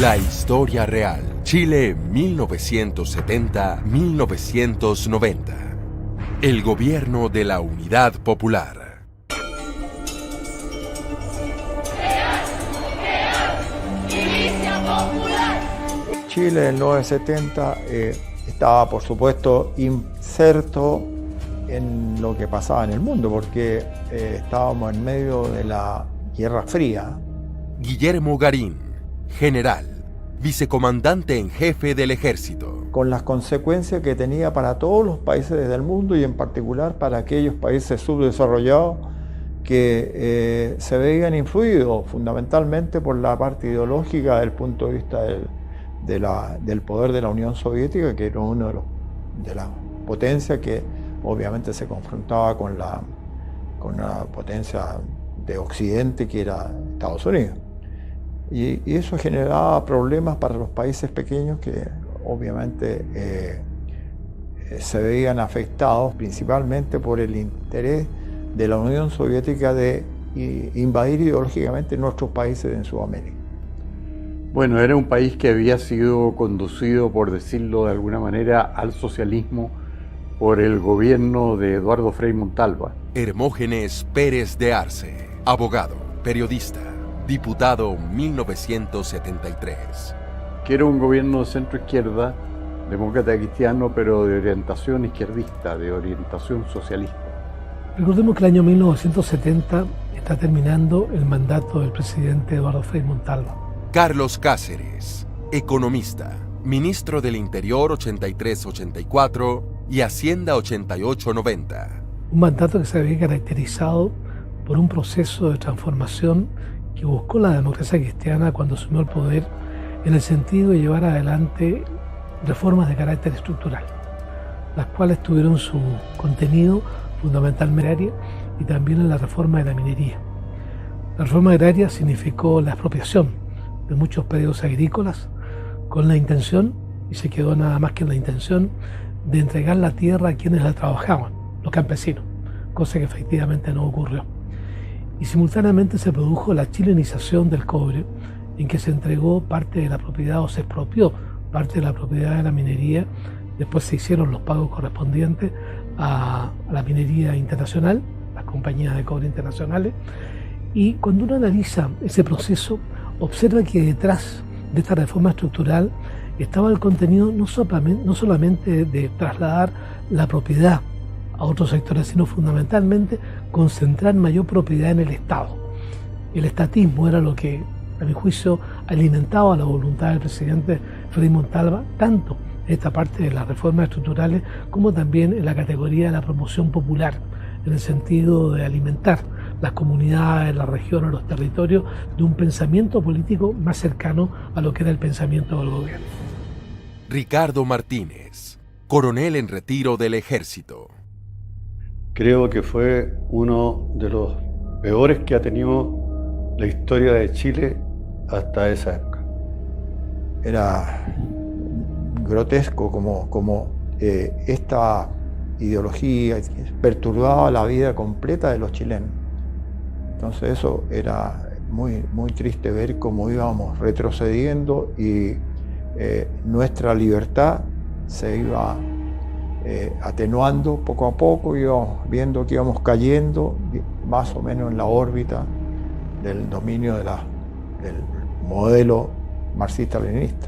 La historia real. Chile 1970-1990. El gobierno de la Unidad Popular. Chile en 1970 estaba, por supuesto, inserto en lo que pasaba en el mundo, porque estábamos en medio de la Guerra Fría. Guillermo Garín, general, vicecomandante en jefe del ejército. Con las consecuencias que tenía para todos los países del mundo y en particular para aquellos países subdesarrollados que se veían influidos fundamentalmente por la parte ideológica del punto de vista del poder de la Unión Soviética, que era uno de las potencias que obviamente se confrontaba con una potencia de Occidente que era Estados Unidos. Y eso generaba problemas para los países pequeños que obviamente se veían afectados principalmente por el interés de la Unión Soviética de invadir ideológicamente nuestros países en Sudamérica. Bueno, era un país que había sido conducido, por decirlo de alguna manera, al socialismo por el gobierno de Eduardo Frei Montalva. Hermógenes Pérez de Arce, abogado, periodista, diputado 1973. Que era un gobierno de centro-izquierda, demócrata cristiano, pero de orientación izquierdista, de orientación socialista. Recordemos que el año 1970 está terminando el mandato del presidente Eduardo Frei Montalva. Carlos Cáceres, economista, ministro del Interior 83-84 y Hacienda 88-90. Un mandato que se había caracterizado por un proceso de transformación que buscó la democracia cristiana cuando asumió el poder en el sentido de llevar adelante reformas de carácter estructural, las cuales tuvieron su contenido fundamentalmente agraria y también en la reforma de la minería. La reforma agraria significó la expropiación de muchos predios agrícolas con la intención, y se quedó nada más que en la intención, de entregar la tierra a quienes la trabajaban, los campesinos, cosa que efectivamente no ocurrió. Y simultáneamente se produjo la chilenización del cobre, en que se entregó parte de la propiedad o se expropió parte de la propiedad de la minería. Después se hicieron los pagos correspondientes a la minería internacional, las compañías de cobre internacionales, y cuando uno analiza ese proceso, observa que detrás de esta reforma estructural estaba el contenido no solamente de trasladar la propiedad a otros sectores, sino fundamentalmente concentrar mayor propiedad en el Estado. El estatismo era lo que, a mi juicio, alimentaba la voluntad del presidente Frei Montalva, tanto en esta parte de las reformas estructurales como también en la categoría de la promoción popular, en el sentido de alimentar las comunidades, las regiones, los territorios de un pensamiento político más cercano a lo que era el pensamiento del gobierno. Ricardo Martínez, coronel en retiro del Ejército. Creo que fue uno de los peores que ha tenido la historia de Chile hasta esa época. Era grotesco como esta ideología perturbaba la vida completa de los chilenos. Entonces eso era muy, muy triste ver cómo íbamos retrocediendo y nuestra libertad se iba atenuando poco a poco, íbamos viendo que íbamos cayendo más o menos en la órbita del dominio del modelo marxista-leninista.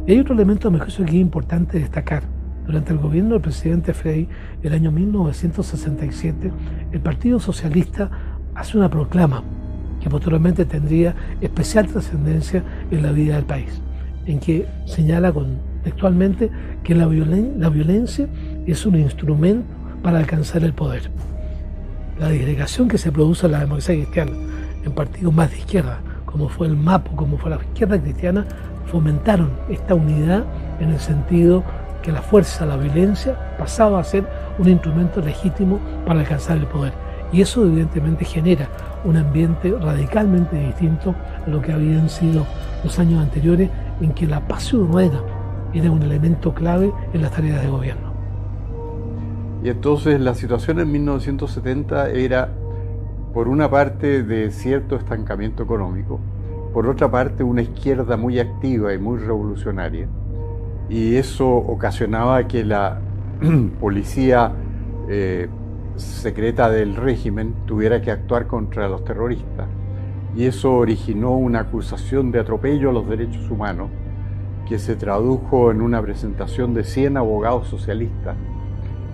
Y hay otro elemento, a mi juicio, que es importante destacar. Durante el gobierno del presidente Frei, el año 1967, el Partido Socialista hace una proclama que posteriormente tendría especial trascendencia en la vida del país, en que señala textualmente que la violencia es un instrumento para alcanzar el poder. La disgregación que se produce en la democracia cristiana, en partidos más de izquierda, como fue el MAPO, como fue la izquierda cristiana, fomentaron esta unidad en el sentido que la fuerza, la violencia, pasaba a ser un instrumento legítimo para alcanzar el poder. Y eso evidentemente genera un ambiente radicalmente distinto a lo que habían sido los años anteriores, en que la paz ciudadana era un elemento clave en las tareas de gobierno. Y entonces la situación en 1970 era, por una parte, de cierto estancamiento económico, por otra parte, una izquierda muy activa y muy revolucionaria, y eso ocasionaba que la policía secreta del régimen tuviera que actuar contra los terroristas, y eso originó una acusación de atropello a los derechos humanos que se tradujo en una presentación de 100 abogados socialistas,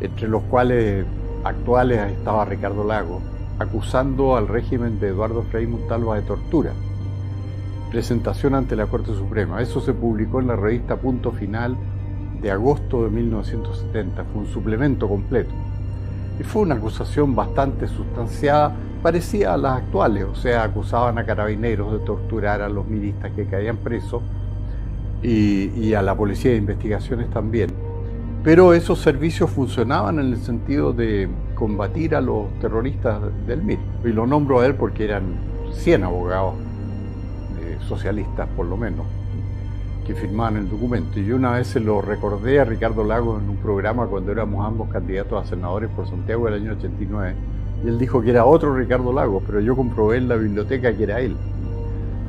entre los cuales actuales estaba Ricardo Lagos, acusando al régimen de Eduardo Frei Montalva de tortura. Presentación ante la Corte Suprema. Eso se publicó en la revista Punto Final de agosto de 1970. Fue un suplemento completo. Y fue una acusación bastante sustanciada, parecida a las actuales, o sea, acusaban a carabineros de torturar a los militas que caían presos y a la policía de investigaciones también. Pero esos servicios funcionaban en el sentido de combatir a los terroristas del MIR. Y lo nombro a él porque eran 100 abogados socialistas, por lo menos, que firmaban el documento. Y yo una vez se lo recordé a Ricardo Lagos en un programa cuando éramos ambos candidatos a senadores por Santiago del año 89. Y él dijo que era otro Ricardo Lagos, pero yo comprobé en la biblioteca que era él.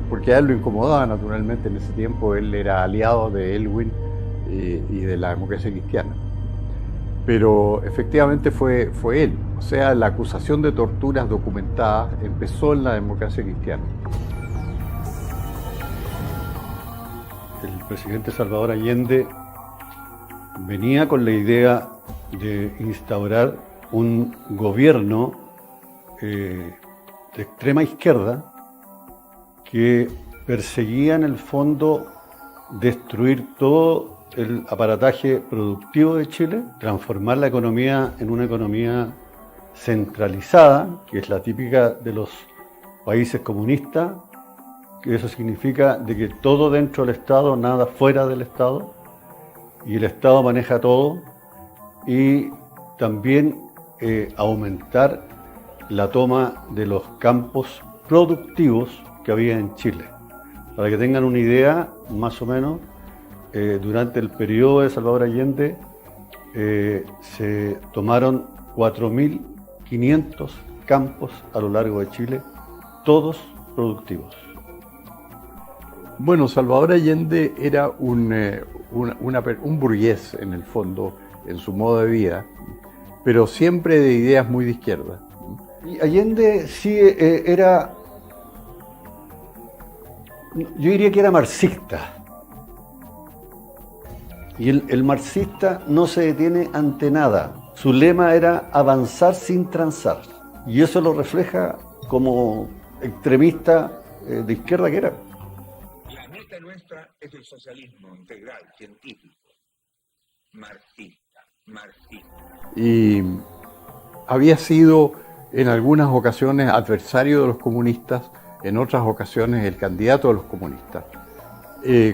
Porque a él lo incomodaba naturalmente en ese tiempo. Él era aliado de Elwin y de la Democracia Cristiana. Pero efectivamente fue él. O sea, la acusación de torturas documentadas empezó en la Democracia Cristiana. El presidente Salvador Allende venía con la idea de instaurar un gobierno de extrema izquierda que perseguía en el fondo destruir todo el aparataje productivo de Chile, transformar la economía en una economía centralizada, que es la típica de los países comunistas, que eso significa de que todo dentro del Estado, nada fuera del Estado, y el Estado maneja todo, y también aumentar la toma de los campos productivos que había en Chile. Para que tengan una idea, más o menos, durante el periodo de Salvador Allende se tomaron 4.500 campos a lo largo de Chile, todos productivos. Bueno, Salvador Allende era un burgués en el fondo, en su modo de vida, pero siempre de ideas muy de izquierda. Y Allende sí era, yo diría que era marxista. Y el marxista no se detiene ante nada. Su lema era avanzar sin transar. Y eso lo refleja como extremista de izquierda que era. La meta nuestra es el socialismo integral, científico, marxista. Y había sido en algunas ocasiones adversario de los comunistas, en otras ocasiones el candidato de los comunistas.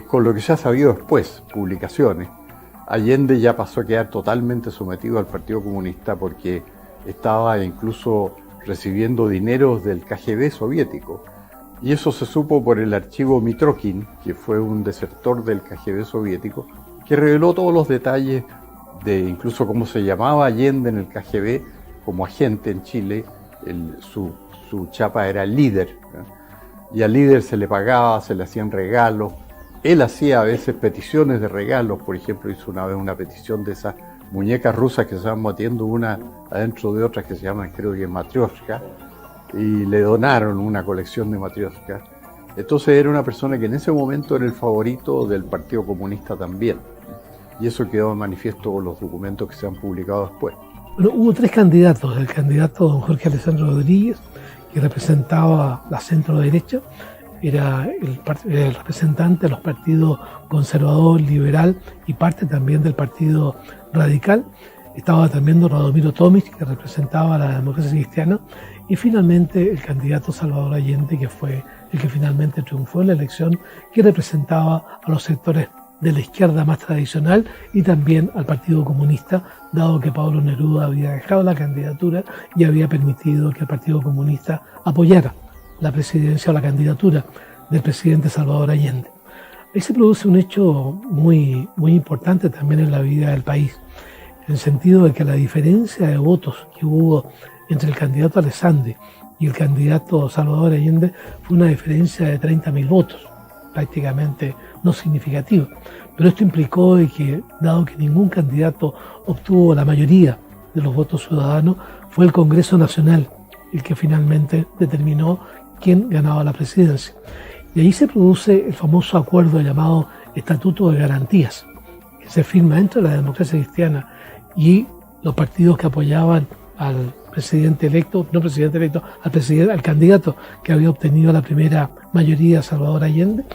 Con lo que se ha sabido después, publicaciones, Allende ya pasó a quedar totalmente sometido al Partido Comunista porque estaba incluso recibiendo dineros del KGB soviético. Y eso se supo por el archivo Mitrokin, que fue un desertor del KGB soviético, que reveló todos los detalles de incluso cómo se llamaba Allende en el KGB como agente en Chile. Su chapa era líder, ¿no? Y al líder se le pagaba, se le hacían regalos. Él hacía a veces peticiones de regalos. Por ejemplo, hizo una vez una petición de esas muñecas rusas que se van metiendo una adentro de otras que se llaman, creo que matrioshka, y le donaron una colección de matrioshka. Entonces era una persona que en ese momento era el favorito del Partido Comunista también. Y eso quedó en manifiesto con los documentos que se han publicado después. Bueno, hubo tres candidatos. El candidato don Jorge Alessandro Rodríguez, que representaba la centro-derecha, era el representante de los partidos conservador, liberal y parte también del partido radical. Estaba también don Radomiro Tomic, que representaba a la Democracia Cristiana, y finalmente el candidato Salvador Allende, que fue el que finalmente triunfó en la elección, que representaba a los sectores de la izquierda más tradicional y también al Partido Comunista, dado que Pablo Neruda había dejado la candidatura y había permitido que el Partido Comunista apoyara la presidencia o la candidatura del presidente Salvador Allende. Ahí se produce un hecho muy importante también en la vida del país, en el sentido de que la diferencia de votos que hubo entre el candidato Alessandri y el candidato Salvador Allende fue una diferencia de 30.000 votos, prácticamente no significativo. Pero esto implicó que, dado que ningún candidato obtuvo la mayoría de los votos ciudadanos, fue el Congreso Nacional el que finalmente determinó quién ganaba la presidencia. Y ahí se produce el famoso acuerdo llamado Estatuto de Garantías, que se firma dentro de la democracia cristiana, y los partidos que apoyaban al presidente electo, no presidente electo, al candidato que había obtenido la primera mayoría, Salvador Allende,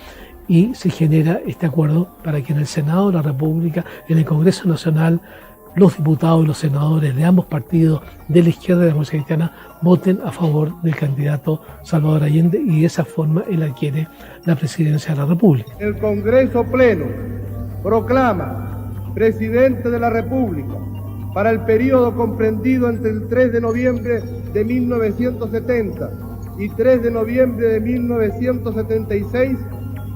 y se genera este acuerdo para que en el Senado de la República, en el Congreso Nacional, los diputados y los senadores de ambos partidos, de la izquierda y de la democracia cristiana, voten a favor del candidato Salvador Allende, y de esa forma él adquiere la presidencia de la República. El Congreso Pleno proclama presidente de la República para el periodo comprendido entre el 3 de noviembre de 1970 y 3 de noviembre de 1976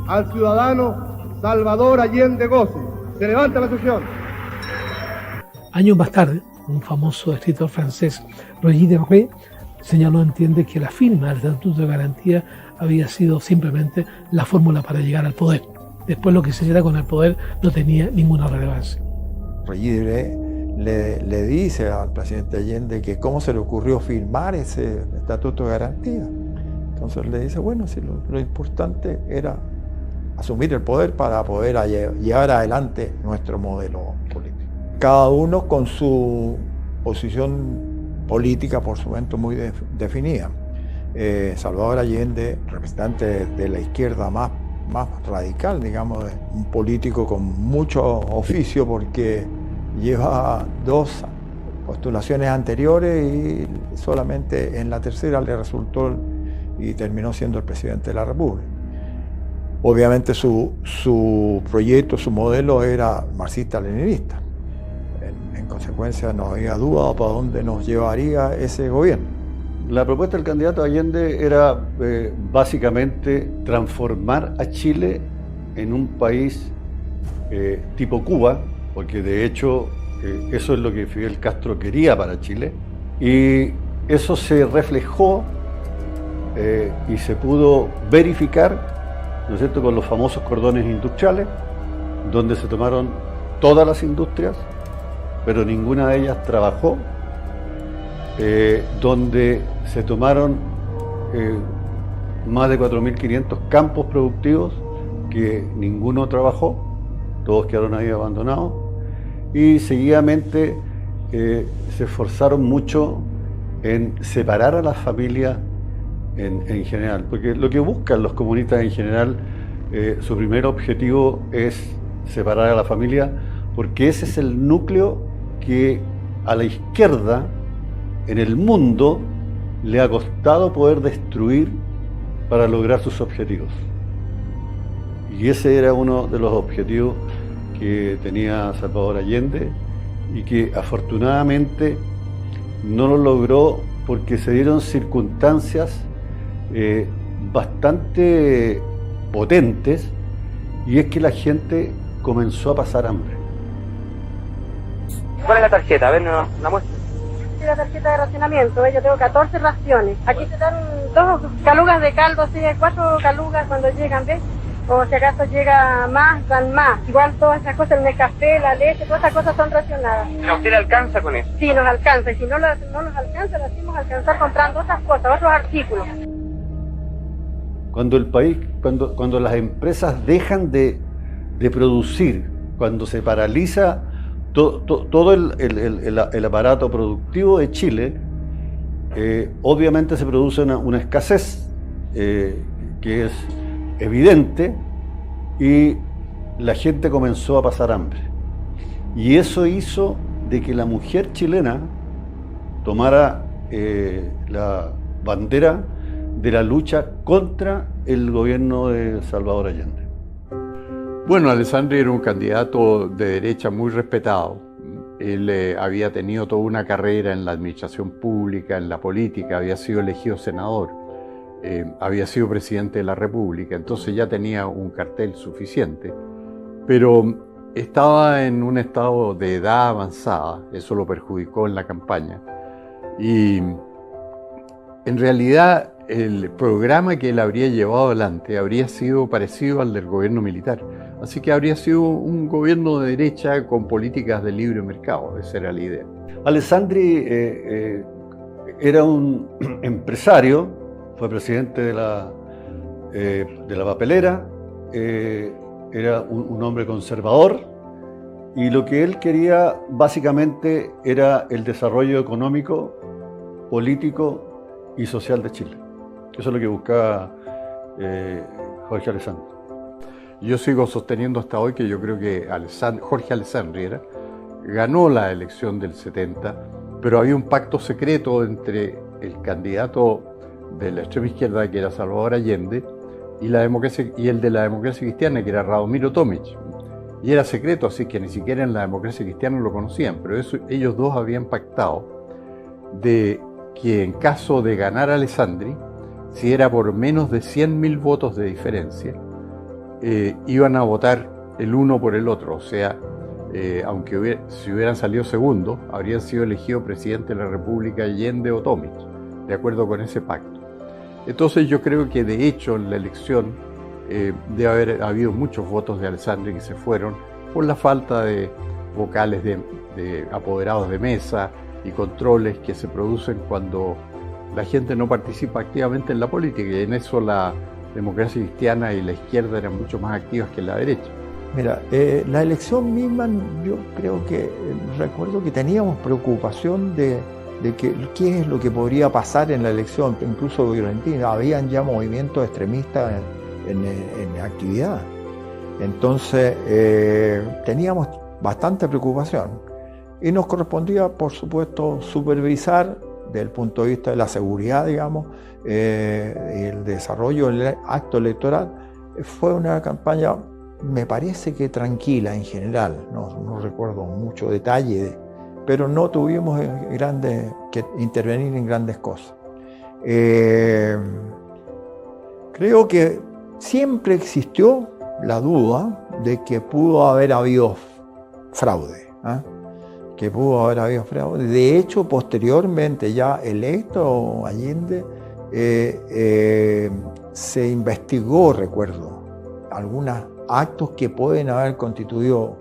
al ciudadano Salvador Allende Gosse. Se levanta la sesión. Años más tarde, un famoso escritor francés, Roger de Rey, señaló, entiende, que la firma del Estatuto de Garantía había sido simplemente la fórmula para llegar al poder. Después lo que se hiciera con el poder no tenía ninguna relevancia. Roger de Rey le dice al presidente Allende que cómo se le ocurrió firmar ese Estatuto de Garantía. Entonces le dice, bueno, si lo importante era asumir el poder para poder llevar adelante nuestro modelo político. Cada uno con su posición política, por supuesto, muy definida. Salvador Allende, representante de la izquierda más radical, digamos, un político con mucho oficio, porque lleva 2 postulaciones anteriores y solamente en la tercera le resultó y terminó siendo el presidente de la República. Obviamente su proyecto, su modelo era marxista-leninista. En consecuencia, no había duda para dónde nos llevaría ese gobierno. La propuesta del candidato Allende era básicamente transformar a Chile en un país tipo Cuba, porque de hecho eso es lo que Fidel Castro quería para Chile, y eso se reflejó y se pudo verificar, ¿no es cierto?, con los famosos cordones industriales, donde se tomaron todas las industrias, pero ninguna de ellas trabajó, donde se tomaron más de 4.500 campos productivos que ninguno trabajó, todos quedaron ahí abandonados, y seguidamente se esforzaron mucho en separar a las familias en general, porque lo que buscan los comunistas en general, su primer objetivo es separar a la familia, porque ese es el núcleo que a la izquierda en el mundo le ha costado poder destruir para lograr sus objetivos. Y ese era uno de los objetivos que tenía Salvador Allende, y que afortunadamente no lo logró porque se dieron circunstancias bastante potentes, y es que la gente comenzó a pasar hambre. ¿Cuál es la tarjeta? A ver, no, la muestra. La tarjeta de racionamiento, yo tengo 14 raciones. Aquí te dan 2 calugas de caldo, así de 4 calugas cuando llegan, ¿ves? O si acaso llega más, dan más. Igual todas esas cosas, el café, la leche, todas esas cosas son racionadas. ¿A usted le alcanza con eso? Sí, nos alcanza. Y si no nos alcanza, lo hacemos alcanzar comprando otras cosas, otros artículos. Cuando el país, cuando las empresas dejan de producir, cuando se paraliza todo el aparato productivo de Chile, obviamente se produce una escasez que es evidente, y la gente comenzó a pasar hambre. Y eso hizo de que la mujer chilena tomara la bandera de la lucha contra el gobierno de Salvador Allende. Bueno, Alessandri era un candidato de derecha muy respetado. Él había tenido toda una carrera en la administración pública, en la política, había sido elegido senador, había sido presidente de la República, entonces ya tenía un cartel suficiente, pero estaba en un estado de edad avanzada, eso lo perjudicó en la campaña, y en realidad el programa que él habría llevado adelante habría sido parecido al del gobierno militar. Así que habría sido un gobierno de derecha con políticas de libre mercado, esa era la idea. Alessandri era un empresario, fue presidente de la papelera, era un hombre conservador, y lo que él quería básicamente era el desarrollo económico, político y social de Chile. Eso es lo que buscaba Jorge Alessandri. Yo sigo sosteniendo hasta hoy que yo creo que Jorge Alessandri ganó la elección del 70, pero había un pacto secreto entre el candidato de la extrema izquierda, que era Salvador Allende, y el de la democracia cristiana, que era Radomiro Tomic. Y era secreto, así que ni siquiera en la democracia cristiana lo conocían, pero ellos dos habían pactado de que en caso de ganar Alessandri, si era por menos de 100.000 votos de diferencia, iban a votar el uno por el otro, o sea, si hubieran salido segundo, habrían sido elegidos presidente de la República Allende o Tomic, de acuerdo con ese pacto. Entonces yo creo que de hecho en la elección debe haber habido muchos votos de Alessandri que se fueron por la falta de vocales de apoderados de mesa y controles que se producen cuando la gente no participa activamente en la política, y en eso la democracia cristiana y la izquierda eran mucho más activas que la derecha. Mira, la elección misma, yo creo que recuerdo que teníamos preocupación de qué es lo que podría pasar en la elección, incluso violentina. Habían ya movimientos extremistas en actividad. Entonces teníamos bastante preocupación y nos correspondía, por supuesto, supervisar desde el punto de vista de la seguridad, digamos, el desarrollo del acto electoral. Fue una campaña, me parece que tranquila en general, no recuerdo mucho detalle, pero no tuvimos que intervenir en grandes cosas. Creo que siempre existió la duda de que pudo haber habido fraude, que pudo haber habido fraude. De hecho, posteriormente, ya electo Allende, se investigó, recuerdo, algunos actos que pueden haber constituido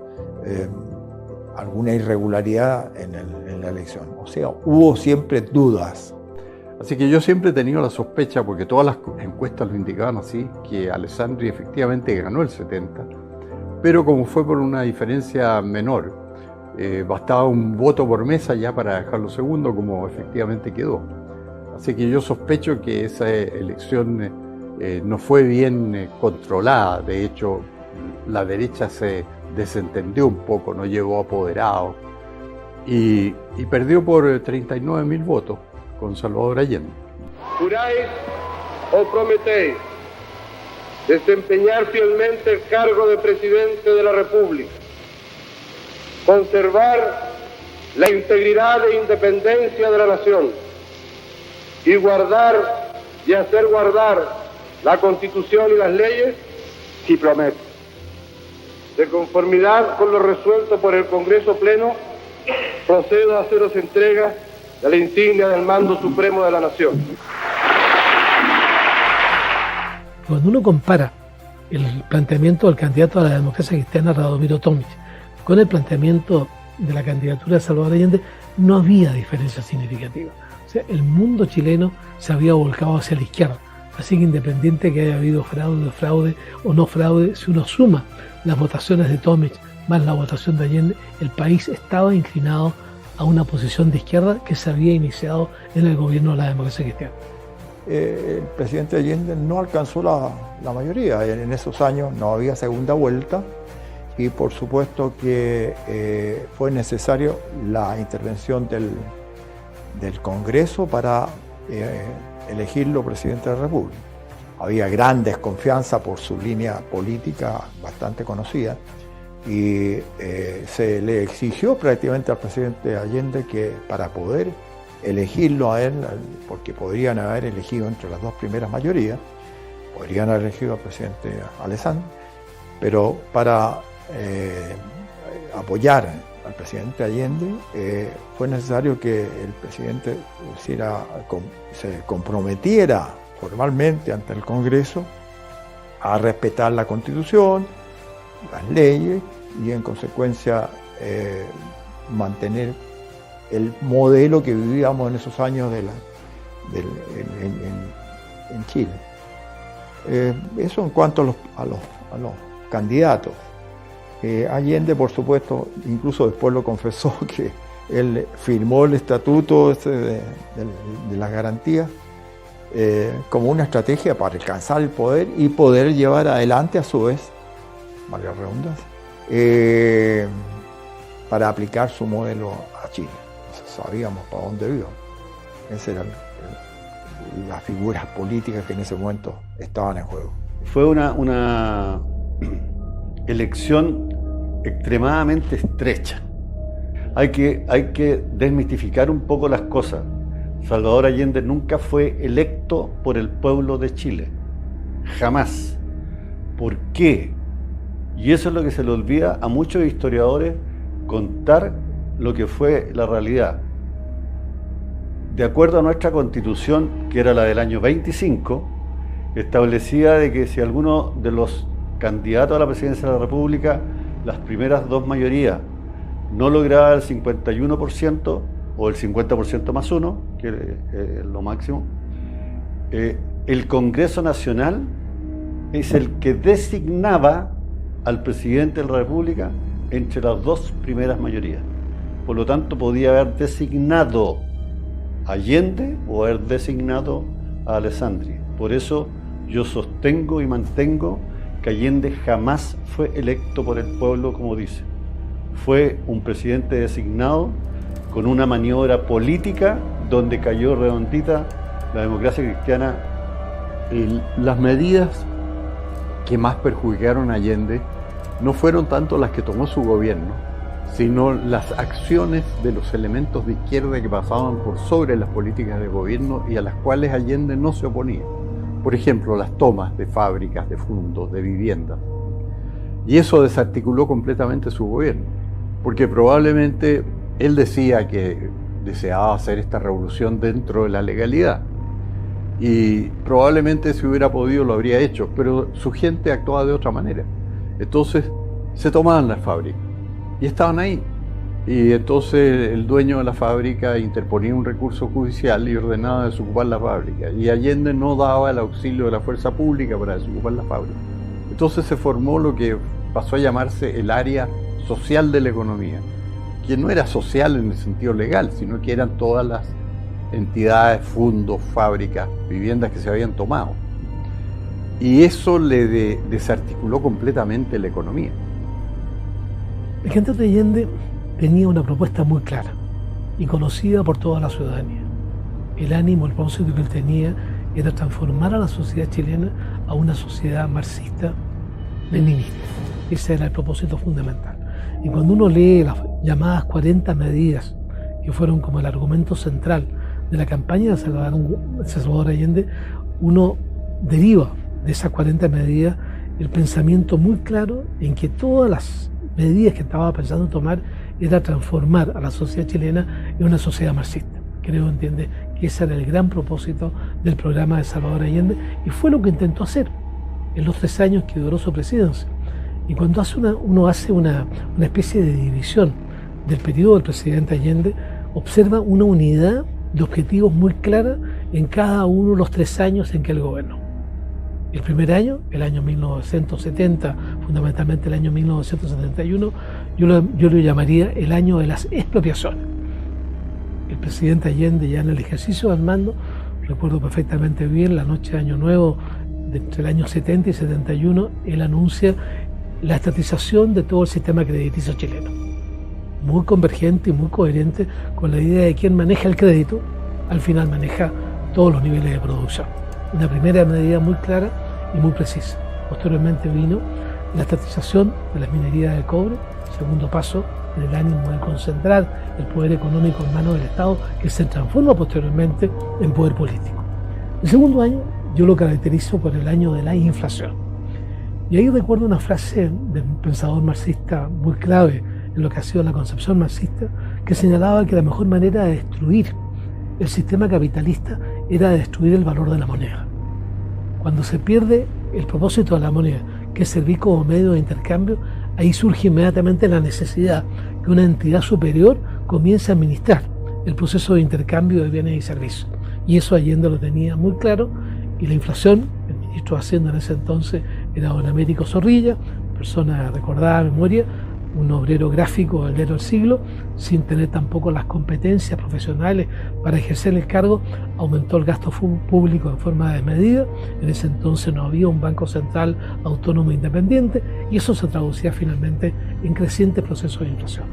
alguna irregularidad en la elección. O sea, hubo siempre dudas. Así que yo siempre he tenido la sospecha, porque todas las encuestas lo indicaban así, que Alessandri efectivamente ganó el 70, pero como fue por una diferencia menor, bastaba un voto por mesa ya para dejarlo segundo, como efectivamente quedó. Así que yo sospecho que esa elección no fue bien controlada. De hecho, la derecha se desentendió un poco, no llegó apoderado y perdió por 39.000 votos con Salvador Allende. ¿Juráis o prometéis desempeñar fielmente el cargo de presidente de la República, conservar la integridad e independencia de la nación y guardar y hacer guardar la Constitución y las leyes? Sí, prometo. De conformidad con lo resuelto por el Congreso Pleno, procedo a haceros entrega de la insignia del mando supremo de la nación. Cuando uno compara el planteamiento del candidato a la democracia cristiana, Radomiro Tomic, con el planteamiento de la candidatura de Salvador Allende, no había diferencia significativa. O sea, el mundo chileno se había volcado hacia la izquierda. Así que independiente que haya habido fraude o no fraude, si uno suma las votaciones de Tomic más la votación de Allende, el país estaba inclinado a una posición de izquierda que se había iniciado en el gobierno de la democracia cristiana. El presidente Allende no alcanzó la mayoría. En esos años no había segunda vuelta y por supuesto que fue necesario la intervención del Congreso para elegirlo presidente de la República. Había gran desconfianza por su línea política bastante conocida y se le exigió prácticamente al presidente Allende que para poder elegirlo a él, porque podrían haber elegido entre las dos primeras mayorías, podrían haber elegido al presidente Alessandri, pero para apoyar al presidente Allende, fue necesario que el presidente se comprometiera formalmente ante el Congreso a respetar la Constitución, las leyes y en consecuencia mantener el modelo que vivíamos en esos años en Chile. Eso en cuanto a los candidatos. Allende, por supuesto, incluso después lo confesó, que él firmó el estatuto de las garantías como una estrategia para alcanzar el poder y poder llevar adelante a su vez, valga la redundancia, para aplicar su modelo a Chile. Sabíamos para dónde íbamos. Esas eran las figuras políticas que en ese momento estaban en juego. Fue una elección extremadamente estrecha. Hay que desmitificar un poco las cosas. Salvador Allende nunca fue electo por el pueblo de Chile. Jamás. ¿Por qué? Y eso es lo que se le olvida a muchos historiadores, contar lo que fue la realidad. De acuerdo a nuestra Constitución, que era la del año 25, establecía de que si alguno de los candidatos a la presidencia de la República, las primeras dos mayorías, no lograba el 51% o el 50% más uno, que es lo máximo, el Congreso Nacional es el que designaba al presidente de la República entre las dos primeras mayorías. Por lo tanto, podía haber designado a Allende o haber designado a Alessandri. Por eso yo sostengo y mantengo que Allende jamás fue electo por el pueblo, como dice. Fue un presidente designado con una maniobra política donde cayó redondita la democracia cristiana. Las medidas que más perjudicaron a Allende no fueron tanto las que tomó su gobierno, sino las acciones de los elementos de izquierda que pasaban por sobre las políticas de gobierno y a las cuales Allende no se oponía. Por ejemplo, las tomas de fábricas, de fondos, de viviendas. Y eso desarticuló completamente su gobierno, porque probablemente él decía que deseaba hacer esta revolución dentro de la legalidad. Y probablemente si hubiera podido lo habría hecho, pero su gente actuaba de otra manera. Entonces se tomaban las fábricas y estaban ahí. Y entonces el dueño de la fábrica interponía un recurso judicial y ordenaba desocupar la fábrica. Y Allende no daba el auxilio de la fuerza pública para desocupar la fábrica. Entonces se formó lo que pasó a llamarse el área social de la economía, que no era social en el sentido legal, sino que eran todas las entidades, fondos, fábricas, viviendas que se habían tomado. Y eso le desarticuló completamente la economía. El candidato Allende tenía una propuesta muy clara y conocida por toda la ciudadanía. El ánimo, el propósito que él tenía era transformar a la sociedad chilena a una sociedad marxista-leninista. Ese era el propósito fundamental. Y cuando uno lee las llamadas 40 medidas, que fueron como el argumento central de la campaña de Salvador Allende, uno deriva de esas 40 medidas el pensamiento muy claro en que todas las medidas que estaba pensando tomar era transformar a la sociedad chilena en una sociedad marxista. Creo, entiende, que ese era el gran propósito del programa de Salvador Allende y fue lo que intentó hacer en los 3 años que duró su presidencia. Y cuando uno hace una especie de división del periodo del presidente Allende, observa una unidad de objetivos muy clara en cada uno de los 3 años en que él gobernó. El primer año, el año 1970, fundamentalmente el año 1971, yo lo llamaría el año de las expropiaciones. El presidente Allende, ya en el ejercicio del mando, recuerdo perfectamente bien, la noche de Año Nuevo, entre el año 70 y 71, él anuncia la estatización de todo el sistema crediticio chileno. Muy convergente y muy coherente con la idea de quien maneja el crédito, al final maneja todos los niveles de producción. Una primera medida muy clara y muy precisa. Posteriormente vino la estatización de las minerías del cobre, segundo paso en el ánimo de concentrar el poder económico en manos del Estado, que se transforma posteriormente en poder político. El segundo año yo lo caracterizo por el año de la inflación. Y ahí recuerdo una frase de un pensador marxista muy clave en lo que ha sido la concepción marxista, que señalaba que la mejor manera de destruir el sistema capitalista era destruir el valor de la moneda. Cuando se pierde el propósito de la moneda, que es servir como medio de intercambio, ahí surge inmediatamente la necesidad que una entidad superior comience a administrar el proceso de intercambio de bienes y servicios. Y eso Allende lo tenía muy claro, y la inflación, el ministro de Hacienda en ese entonces era don Américo Zorrilla, persona recordada de memoria, un obrero gráfico del diario El Siglo, sin tener tampoco las competencias profesionales para ejercer el cargo, aumentó el gasto público en forma desmedida. En ese entonces no había un banco central autónomo e independiente, y eso se traducía finalmente en crecientes procesos de inflación.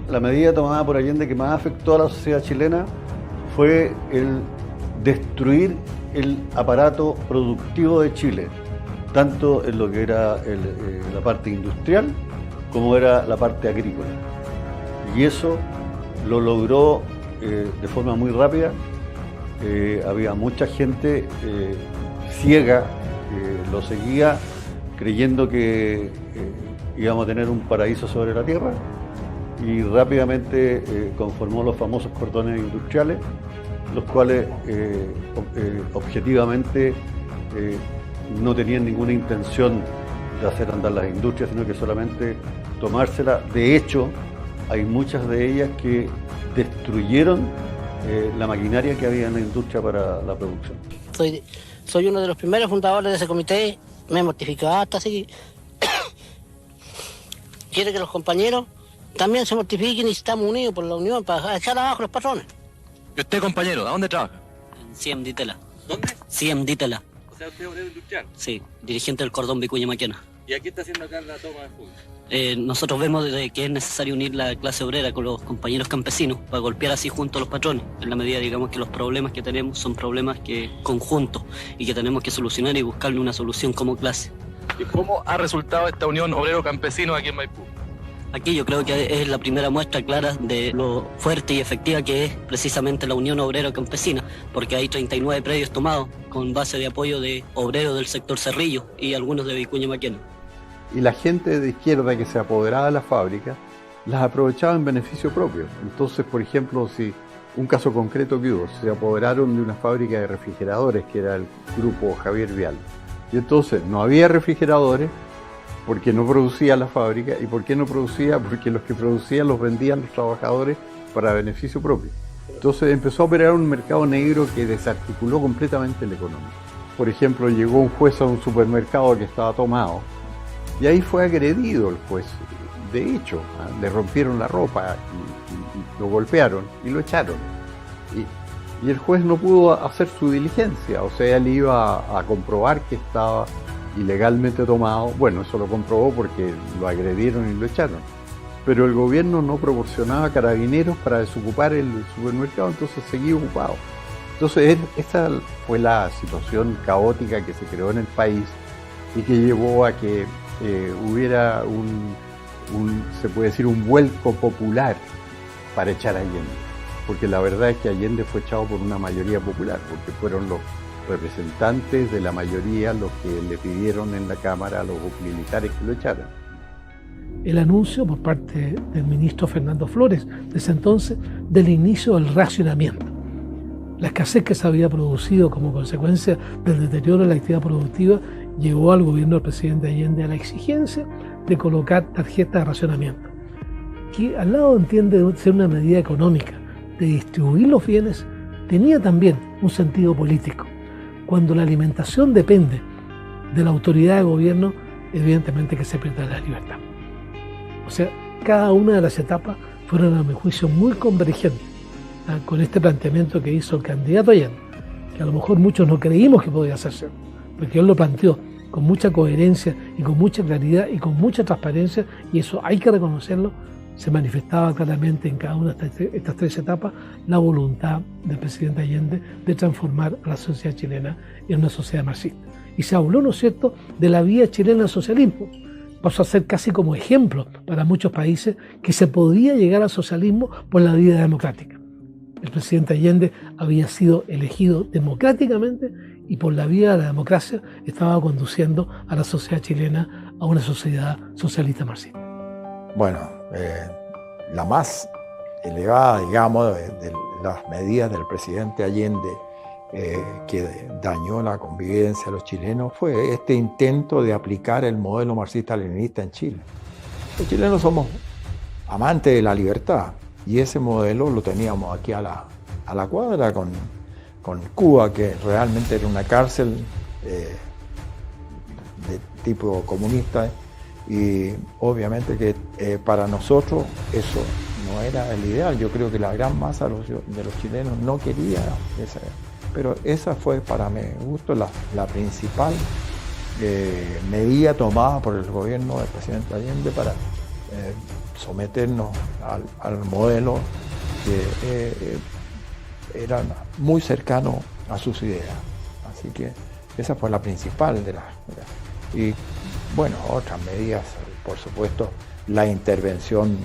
La medida tomada por Allende que más afectó a la sociedad chilena fue el destruir el aparato productivo de Chile, tanto en lo que era la parte industrial como era la parte agrícola. Y eso lo logró de forma muy rápida. Había mucha gente ciega que lo seguía creyendo que íbamos a tener un paraíso sobre la tierra, y rápidamente conformó los famosos cordones industriales, los cuales objetivamente no tenían ninguna intención de hacer andar las industrias, sino que solamente tomársela. De hecho, hay muchas de ellas que destruyeron la maquinaria que había en la industria para la producción. Soy uno de los primeros fundadores de ese comité, me mortificó hasta así. Quiere que los compañeros también se mortifiquen y estamos unidos por la unión para echar abajo los patrones. ¿Y usted, compañero, a dónde trabaja? En CIEM Ditela. ¿Dónde? CIEM Ditela. O sea, usted es obrero industrial. Sí, dirigente del cordón Vicuña Maquena. ¿Y aquí está haciendo acá la toma de fuga? Nosotros vemos que es necesario unir la clase obrera con los compañeros campesinos para golpear así junto a los patrones, en la medida, digamos, que los problemas que tenemos son problemas conjuntos y que tenemos que solucionar y buscarle una solución como clase. ¿Y cómo ha resultado esta unión obrero-campesino aquí en Maipú? Aquí yo creo que es la primera muestra clara de lo fuerte y efectiva que es precisamente la unión obrero-campesina, porque hay 39 predios tomados con base de apoyo de obreros del sector Cerrillo y algunos de Vicuña Maquena. Y la gente de izquierda que se apoderaba de las fábricas las aprovechaba en beneficio propio. Entonces, por ejemplo, si un caso concreto que hubo, se apoderaron de una fábrica de refrigeradores, que era el grupo Javier Vial, y entonces no había refrigeradores porque no producía la fábrica. ¿Y por qué no producía? Porque los que producían los vendían los trabajadores para beneficio propio. Entonces empezó a operar un mercado negro que desarticuló completamente la economía. Por ejemplo, llegó un juez a un supermercado que estaba tomado y ahí fue agredido el juez. De hecho, le rompieron la ropa y lo golpearon y lo echaron. Y el juez no pudo hacer su diligencia, o sea, él iba a comprobar que estaba ilegalmente tomado. Bueno, eso lo comprobó porque lo agredieron y lo echaron. Pero el gobierno no proporcionaba carabineros para desocupar el supermercado, entonces seguía ocupado. Entonces esta fue la situación caótica que se creó en el país y que llevó a que hubiera se puede decir, un vuelco popular para echar a Allende. Porque la verdad es que Allende fue echado por una mayoría popular, porque fueron los representantes de la mayoría los que le pidieron en la Cámara a los militares que lo echaran. El anuncio por parte del ministro Fernando Flores, desde entonces, del inicio del racionamiento. La escasez que se había producido como consecuencia del deterioro de la actividad productiva llevó al gobierno del presidente Allende a la exigencia de colocar tarjetas de racionamiento, que al lado entiende de ser una medida económica, de distribuir los bienes, tenía también un sentido político. Cuando la alimentación depende de la autoridad de gobierno, evidentemente que se pierde la libertad. O sea, cada una de las etapas fueron, a mi juicio, muy convergentes con este planteamiento que hizo el candidato Allende, que a lo mejor muchos no creímos que podía hacerse, porque él lo planteó con mucha coherencia y con mucha claridad y con mucha transparencia, y eso hay que reconocerlo se manifestaba claramente en cada una de estas tres etapas la voluntad del presidente Allende de transformar a la sociedad chilena en una sociedad marxista. Y se habló, ¿no es cierto?, de la vía chilena al socialismo. Pasó a ser casi como ejemplo para muchos países que se podía llegar al socialismo por la vía democrática. El presidente Allende había sido elegido democráticamente y por la vía de la democracia estaba conduciendo a la sociedad chilena a una sociedad socialista marxista. Bueno, la más elevada, digamos, de las medidas del presidente Allende que dañó la convivencia de los chilenos fue este intento de aplicar el modelo marxista-leninista en Chile. Los chilenos somos amantes de la libertad y ese modelo lo teníamos aquí a la cuadra con Cuba, que realmente era una cárcel de tipo comunista. Y obviamente que para nosotros eso no era el ideal. Yo creo que la gran masa de los chilenos no quería esa. Pero esa fue para mi gusto la principal medida tomada por el gobierno del presidente Allende para someternos al modelo que era muy cercano a sus ideas. Así que esa fue la principal de las. Y bueno, otras medidas, por supuesto, la intervención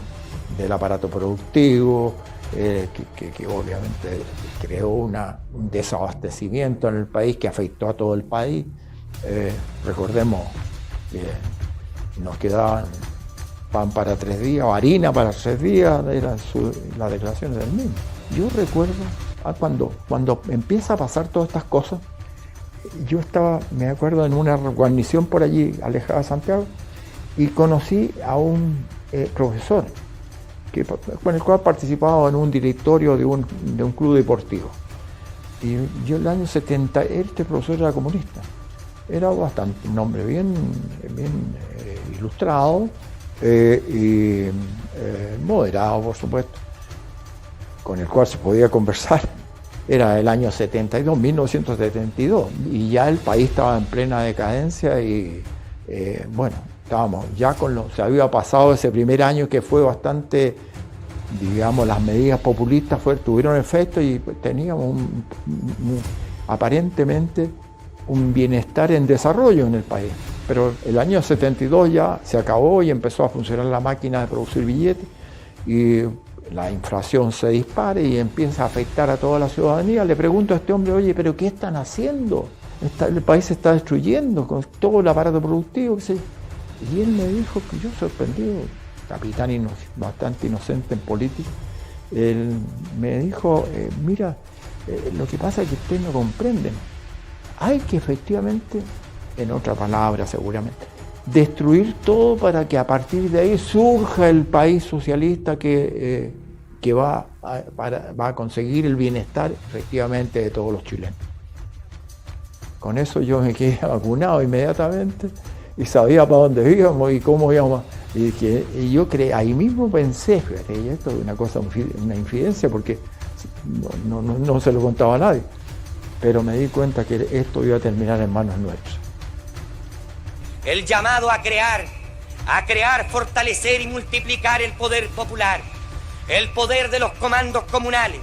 del aparato productivo, que obviamente creó un desabastecimiento en el país que afectó a todo el país. Recordemos que nos quedaban pan para 3 días o harina para 3 días, eran las declaraciones del mismo. Yo recuerdo cuando empieza a pasar todas estas cosas, yo me acuerdo, en una guarnición por allí, alejada de Santiago, y conocí a un profesor con el cual participaba en un directorio de un club deportivo. Y yo en el año 70, este profesor era comunista. Era bastante, un hombre bien ilustrado y moderado, por supuesto, con el cual se podía conversar. Era el año 72, 1972, y ya el país estaba en plena decadencia y bueno, estábamos ya se había pasado ese primer año que fue bastante, digamos, las medidas populistas tuvieron efecto y teníamos aparentemente un bienestar en desarrollo en el país. Pero el año 72 ya se acabó y empezó a funcionar la máquina de producir billetes y la inflación se dispara y empieza a afectar a toda la ciudadanía. Le pregunto a este hombre, oye, ¿pero qué están haciendo? El país se está destruyendo con todo el aparato productivo. Y él me dijo, que yo sorprendido, capitán bastante inocente en política, él me dijo, mira, lo que pasa es que ustedes no comprenden. Hay que efectivamente, en otra palabra seguramente, destruir todo para que a partir de ahí surja el país socialista que va a conseguir el bienestar efectivamente de todos los chilenos. Con eso yo me quedé vacunado inmediatamente y sabía para dónde íbamos y cómo íbamos. Y yo ahí mismo pensé, fíjate, y esto es una infidencia porque no se lo contaba a nadie, pero me di cuenta que esto iba a terminar en manos nuestras. El llamado a crear, fortalecer y multiplicar el poder popular, el poder de los comandos comunales,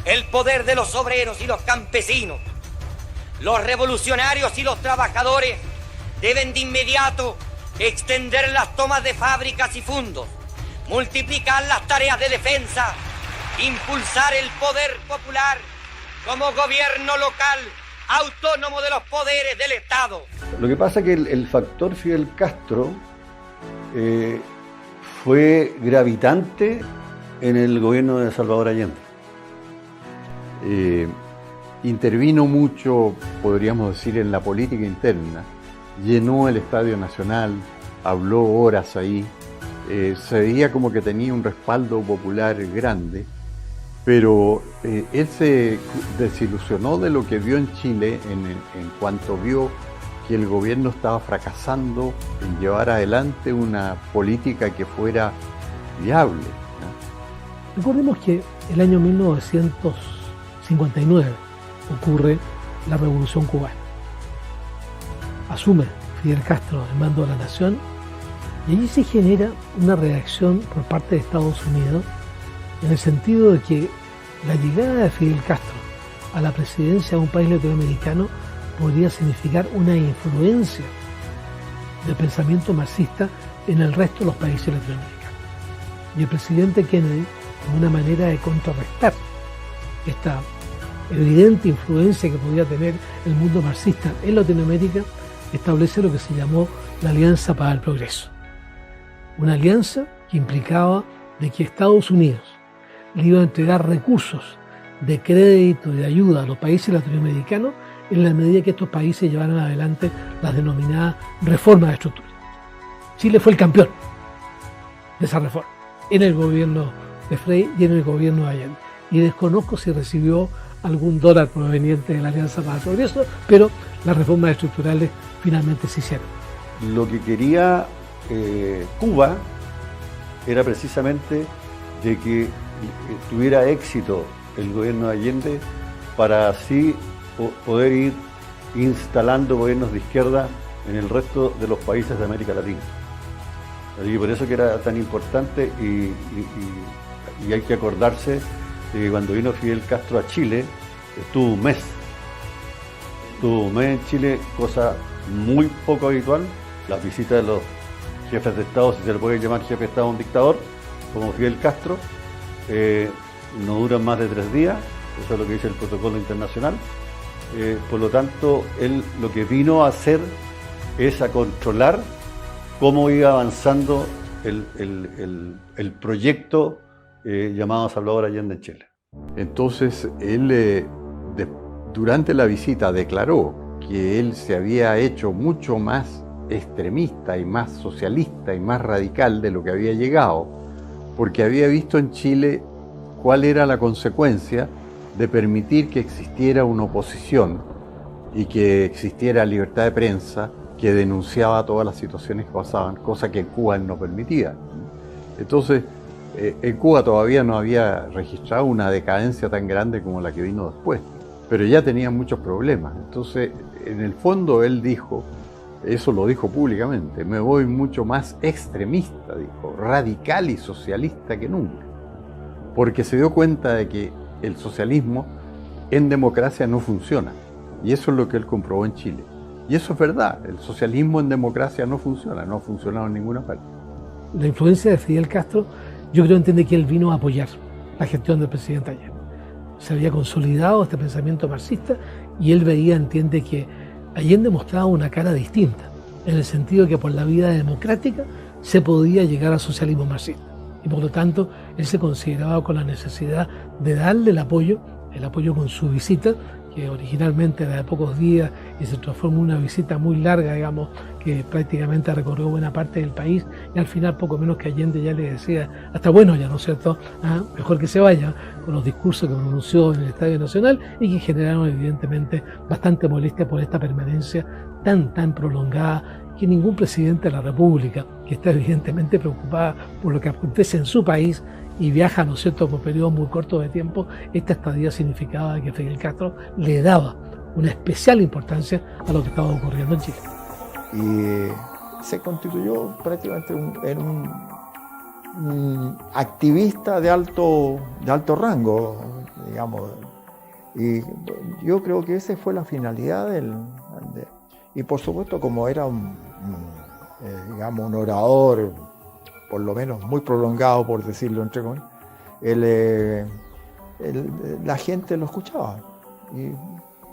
el poder de los obreros y los campesinos. Los revolucionarios y los trabajadores deben de inmediato extender las tomas de fábricas y fundos, multiplicar las tareas de defensa, impulsar el poder popular como gobierno local autónomo de los poderes del Estado. Lo que pasa es que el factor Fidel Castro fue gravitante en el gobierno de Salvador Allende. Intervino mucho, podríamos decir, en la política interna, llenó el Estadio Nacional, habló horas ahí, se veía como que tenía un respaldo popular grande, pero él se desilusionó de lo que vio en Chile en cuanto vio que el gobierno estaba fracasando en llevar adelante una política que fuera viable, ¿no? Recordemos que el año 1959 ocurre la Revolución Cubana. Asume Fidel Castro el mando de la nación Y allí se genera una reacción por parte de Estados Unidos en el sentido de que la llegada de Fidel Castro a la presidencia de un país latinoamericano podría significar una influencia del pensamiento marxista en el resto de los países latinoamericanos. Y el presidente Kennedy, como una manera de contrarrestar esta evidente influencia que podía tener el mundo marxista en Latinoamérica, establece lo que se llamó la Alianza para el Progreso. Una alianza que implicaba de que Estados Unidos le iba a entregar recursos de crédito y de ayuda a los países latinoamericanos en la medida que estos países llevaran adelante las denominadas reformas de estructura. Chile fue el campeón de esa reforma en el gobierno de Frei y en el gobierno de Allende. Y desconozco si recibió algún dólar proveniente de la Alianza para el Progreso, pero las reformas estructurales finalmente se hicieron. Lo que quería Cuba era precisamente de que tuviera éxito el gobierno de Allende para así poder ir instalando gobiernos de izquierda en el resto de los países de América Latina. Y por eso que era tan importante y hay que acordarse de que cuando vino Fidel Castro a Chile, estuvo un mes en Chile, cosa muy poco habitual. Las visitas de los jefes de Estado, si se le puede llamar jefe de Estado a un dictador, como Fidel Castro, no duran más de 3 días, eso es lo que dice el protocolo internacional. Por lo tanto, él lo que vino a hacer es a controlar cómo iba avanzando el proyecto llamado Salvador Allende en Chile. Entonces, él durante la visita declaró que él se había hecho mucho más extremista y más socialista y más radical de lo que había llegado, porque había visto en Chile cuál era la consecuencia de permitir que existiera una oposición y que existiera libertad de prensa que denunciaba todas las situaciones que pasaban, cosa que en Cuba él no permitía. Entonces, en Cuba todavía no había registrado una decadencia tan grande como la que vino después, pero ya tenía muchos problemas. Entonces, en el fondo él dijo, eso lo dijo públicamente, me voy mucho más extremista, dijo, radical y socialista que nunca, porque se dio cuenta de que el socialismo en democracia no funciona, y eso es lo que él comprobó en Chile. Y eso es verdad, el socialismo en democracia no funciona, no ha funcionado en ninguna parte. La influencia de Fidel Castro, yo creo, entiende que él vino a apoyar la gestión del presidente Allende. Se había consolidado este pensamiento marxista y él veía, entiende que Allende mostraba una cara distinta, en el sentido de que por la vía democrática se podía llegar al socialismo marxista. Y por lo tanto, él se consideraba con la necesidad de darle el apoyo con su visita, que originalmente era de pocos días y se transformó en una visita muy larga, digamos, que prácticamente recorrió buena parte del país, y al final poco menos que Allende ya le decía, hasta bueno ya, ¿no es cierto?, mejor que se vaya, con los discursos que pronunció en el Estadio Nacional y que generaron evidentemente bastante molestia por esta permanencia tan prolongada, que ningún presidente de la República, que está evidentemente preocupada por lo que acontece en su país y viaja, ¿no es cierto?, por periodos muy cortos de tiempo, esta estadía significaba que Fidel Castro le daba una especial importancia a lo que estaba ocurriendo en Chile. Y se constituyó prácticamente en un activista de alto rango, digamos. Y yo creo que esa fue la finalidad y por supuesto, como era un orador, por lo menos muy prolongado, por decirlo entre comillas, la gente lo escuchaba. Y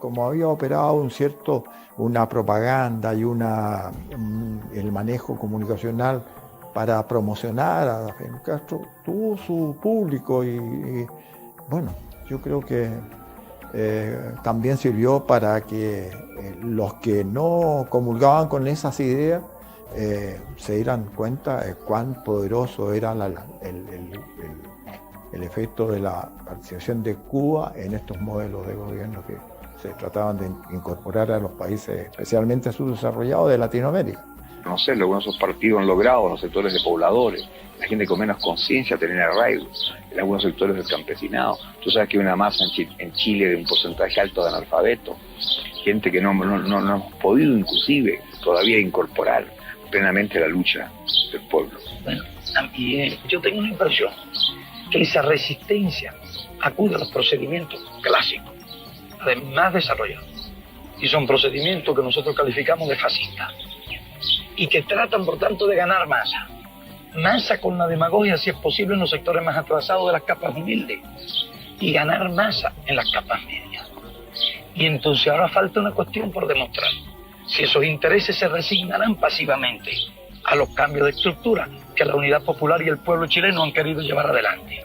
como había operado una propaganda y el manejo comunicacional para promocionar a Fidel Castro, tuvo su público y bueno, yo creo que también sirvió para que los que no comulgaban con esas ideas se dieran cuenta de cuán poderoso era el efecto de la participación de Cuba en estos modelos de gobierno que se trataban de incorporar a los países, especialmente subdesarrollados de Latinoamérica. No sé, lo que esos partidos han logrado en los sectores de pobladores, la gente con menos conciencia, tener arraigo, en algunos sectores del campesinado. Tú sabes que hay una masa en Chile de un porcentaje alto de analfabetos, gente que no hemos podido inclusive todavía incorporar plenamente la lucha del pueblo. Bueno, yo tengo una impresión que esa resistencia acude a los procedimientos clásicos, más desarrollados, y son procedimientos que nosotros calificamos de fascistas, y que tratan, por tanto, de ganar masa con la demagogia, si es posible, en los sectores más atrasados de las capas humildes, y ganar masa en las capas medias. Y entonces ahora falta una cuestión por demostrar: si esos intereses se resignarán pasivamente a los cambios de estructura que la Unidad Popular y el pueblo chileno han querido llevar adelante.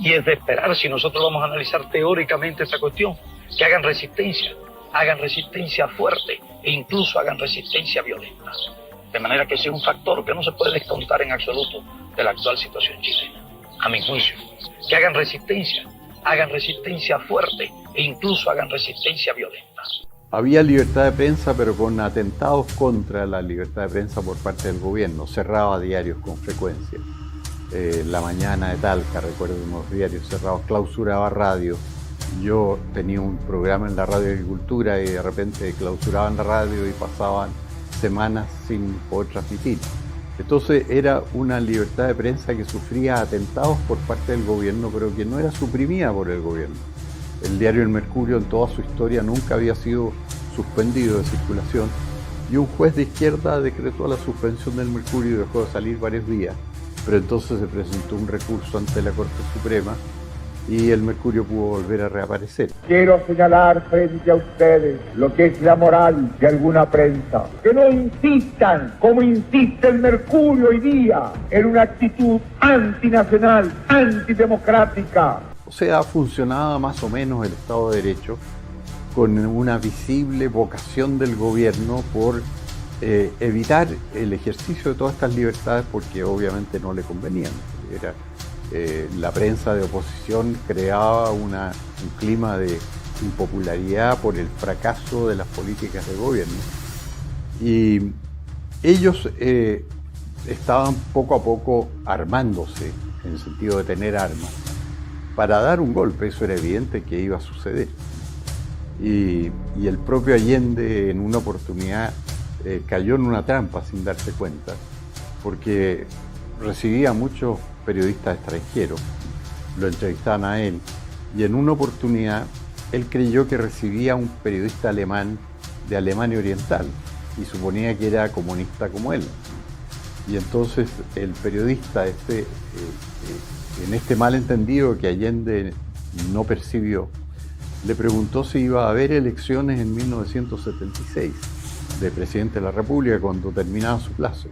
Y es de esperar, si nosotros vamos a analizar teóricamente esta cuestión, que hagan resistencia fuerte e incluso hagan resistencia violenta. De manera que sea un factor que no se puede descontar en absoluto de la actual situación chilena, a mi juicio. Que hagan resistencia fuerte e incluso hagan resistencia violenta. Había libertad de prensa, pero con atentados contra la libertad de prensa por parte del gobierno. Cerraba diarios con frecuencia. La Mañana de Talca, recuerdo unos diarios cerrados, clausuraba radio. Yo tenía un programa en la Radio Agricultura y de repente clausuraban la radio y pasaban semanas sin poder transmitir. Entonces era una libertad de prensa que sufría atentados por parte del gobierno, pero que no era suprimida por el gobierno. El diario El Mercurio en toda su historia nunca había sido suspendido de circulación, y un juez de izquierda decretó la suspensión del Mercurio y dejó de salir varios días. Pero entonces se presentó un recurso ante la Corte Suprema y el Mercurio pudo volver a reaparecer. Quiero señalar frente a ustedes lo que es la moral de alguna prensa. Que no insistan, como insiste el Mercurio hoy día, en una actitud antinacional, antidemocrática. O sea, funcionaba más o menos el Estado de Derecho con una visible vocación del gobierno por evitar el ejercicio de todas estas libertades, porque obviamente no le convenían. La prensa de oposición creaba un clima de impopularidad por el fracaso de las políticas del gobierno, y ellos estaban poco a poco armándose, en el sentido de tener armas, para dar un golpe. Eso era evidente que iba a suceder, y el propio Allende en una oportunidad cayó en una trampa sin darse cuenta, porque recibía muchos periodistas extranjeros, lo entrevistaban a él, y en una oportunidad él creyó que recibía un periodista alemán de Alemania Oriental y suponía que era comunista como él. Y entonces el periodista en este malentendido que Allende no percibió, le preguntó si iba a haber elecciones en 1976 de presidente de la República cuando terminaba su plazo.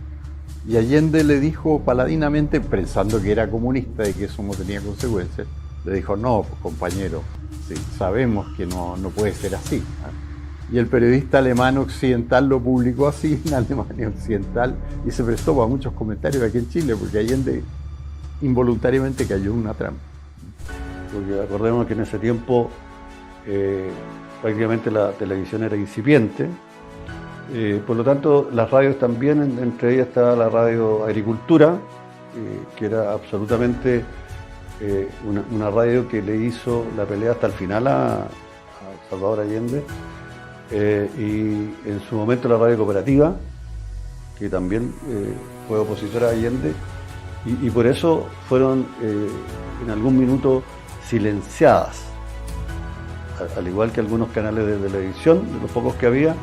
Y Allende le dijo paladinamente, pensando que era comunista y que eso no tenía consecuencias, le dijo: no, pues, compañero, sí, sabemos que no puede ser así. Y el periodista alemán occidental lo publicó así en Alemania Occidental, y se prestó para muchos comentarios aquí en Chile, porque Allende involuntariamente cayó en una trampa. Porque acordemos que en ese tiempo prácticamente la televisión era incipiente. Por lo tanto, las radios también, entre ellas estaba la Radio Agricultura, que era absolutamente una radio que le hizo la pelea hasta el final a Salvador Allende, y en su momento la Radio Cooperativa, que también fue opositora a Allende, y por eso fueron en algún minuto silenciadas, al igual que algunos canales de televisión, de los pocos que había.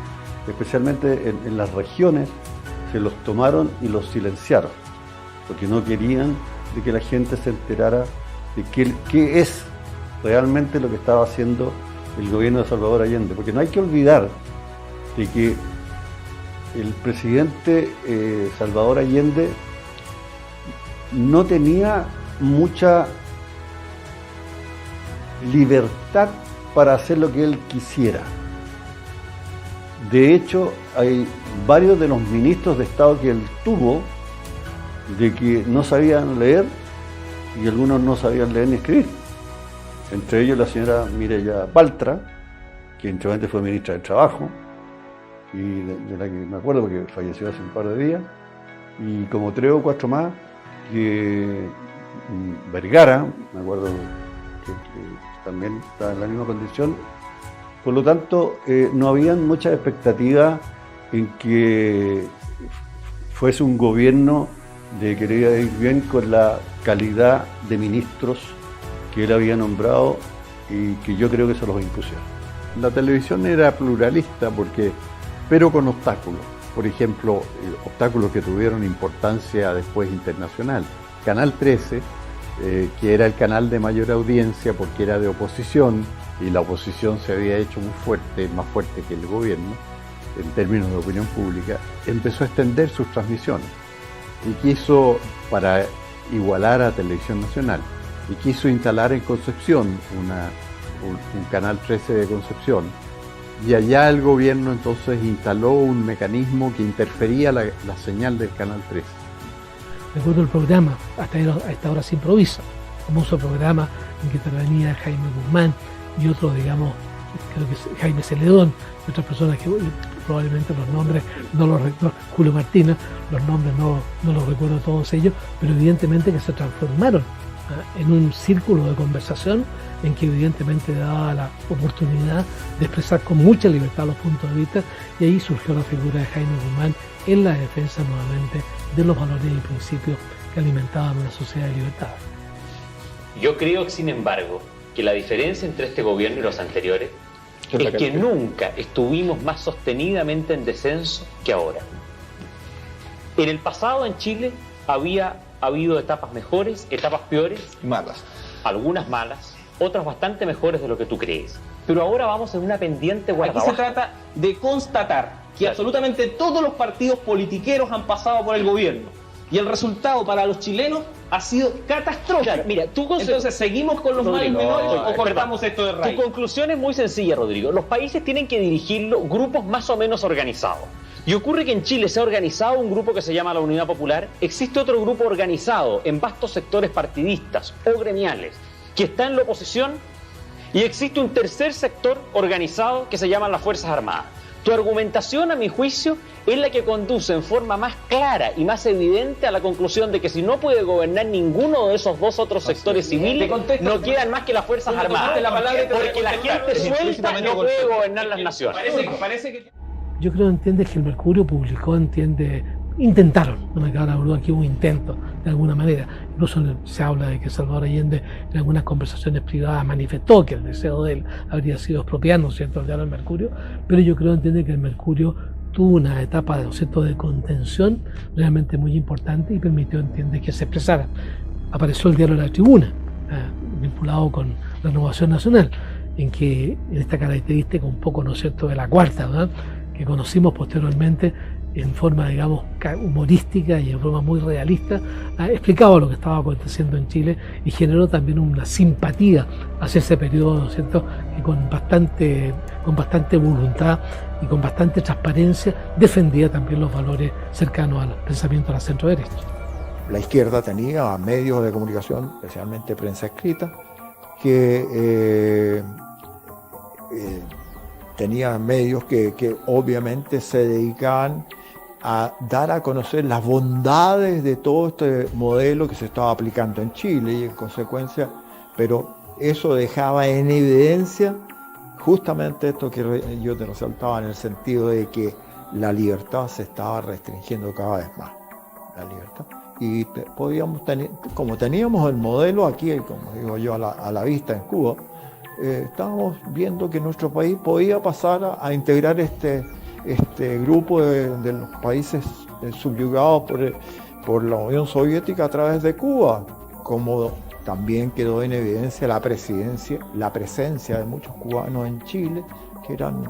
Especialmente en las regiones, se los tomaron y los silenciaron, porque no querían de que la gente se enterara de qué es realmente lo que estaba haciendo el gobierno de Salvador Allende. Porque no hay que olvidar de que el presidente Salvador Allende no tenía mucha libertad para hacer lo que él quisiera. De hecho, hay varios de los ministros de Estado que él tuvo de que no sabían leer, y algunos no sabían leer ni escribir. Entre ellos la señora Mireya Baltra, que anteriormente fue ministra de Trabajo, y de la que me acuerdo porque falleció hace un par de días, y como 3 o 4 más, que Vergara, me acuerdo que también está en la misma condición. Por lo tanto, no habían muchas expectativas en que fuese un gobierno le quería ir bien con la calidad de ministros que él había nombrado y que yo creo que se los impusieron. La televisión era pluralista pero con obstáculos. Por ejemplo, obstáculos que tuvieron importancia después internacional. Canal 13, que era el canal de mayor audiencia porque era de oposición, y la oposición se había hecho muy fuerte, más fuerte que el gobierno, en términos de opinión pública, empezó a extender sus transmisiones y quiso, para igualar a Televisión Nacional, y quiso instalar en Concepción un canal 13 de Concepción, y allá el gobierno entonces instaló un mecanismo que interfería la señal del canal 13. Recuerdo el programa, hasta esta hora se improvisa, famoso programa en que intervenía Jaime Guzmán y otros, digamos, creo que es Jaime Celedón y otras personas que probablemente los nombres no los recuerdo, Julio Martínez, los nombres no los recuerdo todos ellos, pero evidentemente que se transformaron en un círculo de conversación en que evidentemente daba la oportunidad de expresar con mucha libertad los puntos de vista, y ahí surgió la figura de Jaime Guzmán en la defensa nuevamente de los valores y principios que alimentaban una sociedad de libertad. Yo creo, sin embargo, que la diferencia entre este gobierno y los anteriores es que nunca estuvimos más sostenidamente en descenso que ahora. En el pasado en Chile había habido etapas mejores, etapas peores, malas, algunas malas, otras bastante mejores de lo que tú crees. Pero ahora vamos en una pendiente guarda Aquí baja. se trata de constatar que absolutamente todos los partidos politiqueros han pasado por el gobierno. Y el resultado para los chilenos ha sido catastrófico. Claro, mira, entonces, ¿seguimos con los males menores o cortamos esto de raíz? Tu conclusión es muy sencilla, Rodrigo. Los países tienen que dirigirlo grupos más o menos organizados. Y ocurre que en Chile se ha organizado un grupo que se llama la Unidad Popular. Existe otro grupo organizado en vastos sectores partidistas o gremiales que está en la oposición. Y existe un tercer sector organizado que se llaman las Fuerzas Armadas. Tu argumentación, a mi juicio, es la que conduce en forma más clara y más evidente a la conclusión de que si no puede gobernar ninguno de esos dos otros sectores civiles, no quedan más que las Fuerzas Armadas. Porque la gente suelta no puede gobernar las naciones. Parece que... Yo creo, entiendes, que el Mercurio publicó, intentaron, no me cabe la duda que hubo intentos de alguna manera. Incluso se habla de que Salvador Allende en algunas conversaciones privadas manifestó que el deseo de él habría sido expropiar, ¿no es cierto?, el diario del Mercurio, pero yo creo, entiende, que el Mercurio tuvo una etapa, ¿no es cierto?, de contención realmente muy importante y permitió, entiende, que se expresara. Apareció el diario La Tribuna, vinculado con Renovación Nacional, en que en esta característica un poco, ¿no es cierto?, de la cuarta, ¿verdad?, que conocimos posteriormente en forma, digamos, humorística y en forma muy realista, explicaba lo que estaba aconteciendo en Chile y generó también una simpatía hacia ese periodo, ¿no es cierto?, que con bastante voluntad y con bastante transparencia defendía también los valores cercanos al pensamiento de la centro-derecha. La izquierda tenía medios de comunicación, especialmente prensa escrita, que tenía medios que obviamente se dedicaban a dar a conocer las bondades de todo este modelo que se estaba aplicando en Chile y en consecuencia, pero eso dejaba en evidencia justamente esto que yo te resaltaba, en el sentido de que la libertad se estaba restringiendo cada vez más, la libertad. Y podíamos tener, como teníamos el modelo aquí, como digo yo, a la vista en Cuba, estábamos viendo que nuestro país podía pasar a integrar este grupo de los países subyugados por la Unión Soviética a través de Cuba, como también quedó en evidencia la presencia de muchos cubanos en Chile, que eran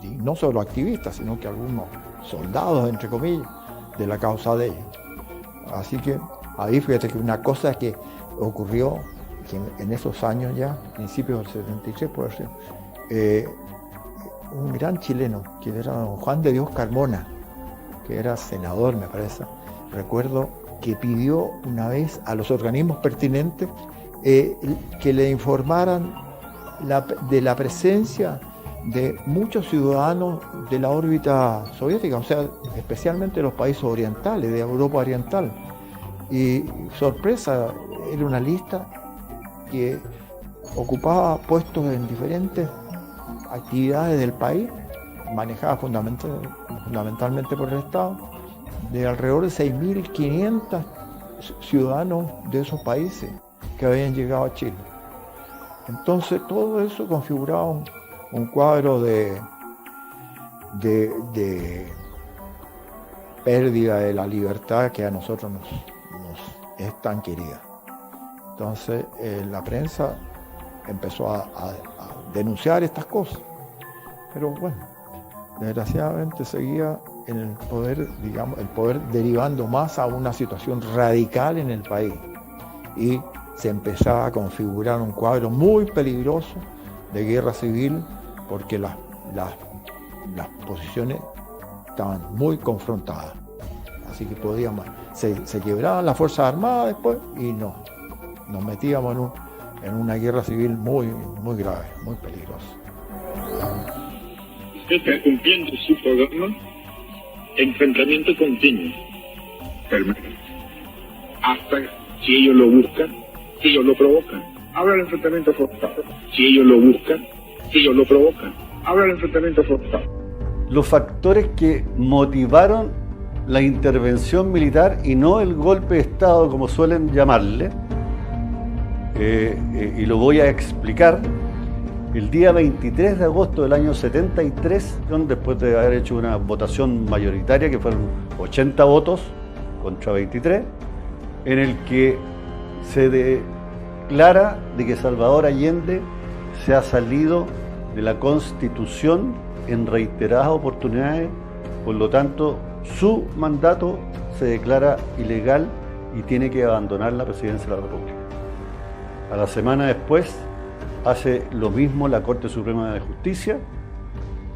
no solo activistas, sino que algunos soldados, entre comillas, de la causa de ellos. Así que ahí fíjate que una cosa que ocurrió que en esos años ya, principios del 73, por ejemplo, un gran chileno, que era don Juan de Dios Carmona, que era senador, me parece, recuerdo que pidió una vez a los organismos pertinentes que le informaran de la presencia de muchos ciudadanos de la órbita soviética, o sea, especialmente de los países orientales, de Europa Oriental. Y sorpresa, era una lista que ocupaba puestos en diferentes actividades del país, manejada fundamentalmente por el Estado, de alrededor de 6.500 ciudadanos de esos países que habían llegado a Chile. Entonces todo eso configuraba un cuadro de pérdida de la libertad que a nosotros nos es tan querida. Entonces la prensa empezó a denunciar estas cosas, pero bueno, desgraciadamente seguía en el poder, digamos, el poder derivando más a una situación radical en el país y se empezaba a configurar un cuadro muy peligroso de guerra civil porque las posiciones estaban muy confrontadas, así que se quebraban las Fuerzas Armadas después y nos metíamos en una guerra civil muy, muy grave, muy peligrosa. Usted está cumpliendo su programa, enfrentamiento continuo, permanente, hasta si ellos lo buscan, si ellos lo provocan, habrá el enfrentamiento forzado. Si ellos lo buscan, si ellos lo provocan, habrá el enfrentamiento forzado. Los factores que motivaron la intervención militar y no el golpe de Estado, como suelen llamarle, y lo voy a explicar. El día 23 de agosto del año 73, después de haber hecho una votación mayoritaria, que fueron 80 votos contra 23, en el que se declara de que Salvador Allende se ha salido de la Constitución en reiteradas oportunidades, por lo tanto su mandato se declara ilegal y tiene que abandonar la presidencia de la República. A la semana después hace lo mismo la Corte Suprema de Justicia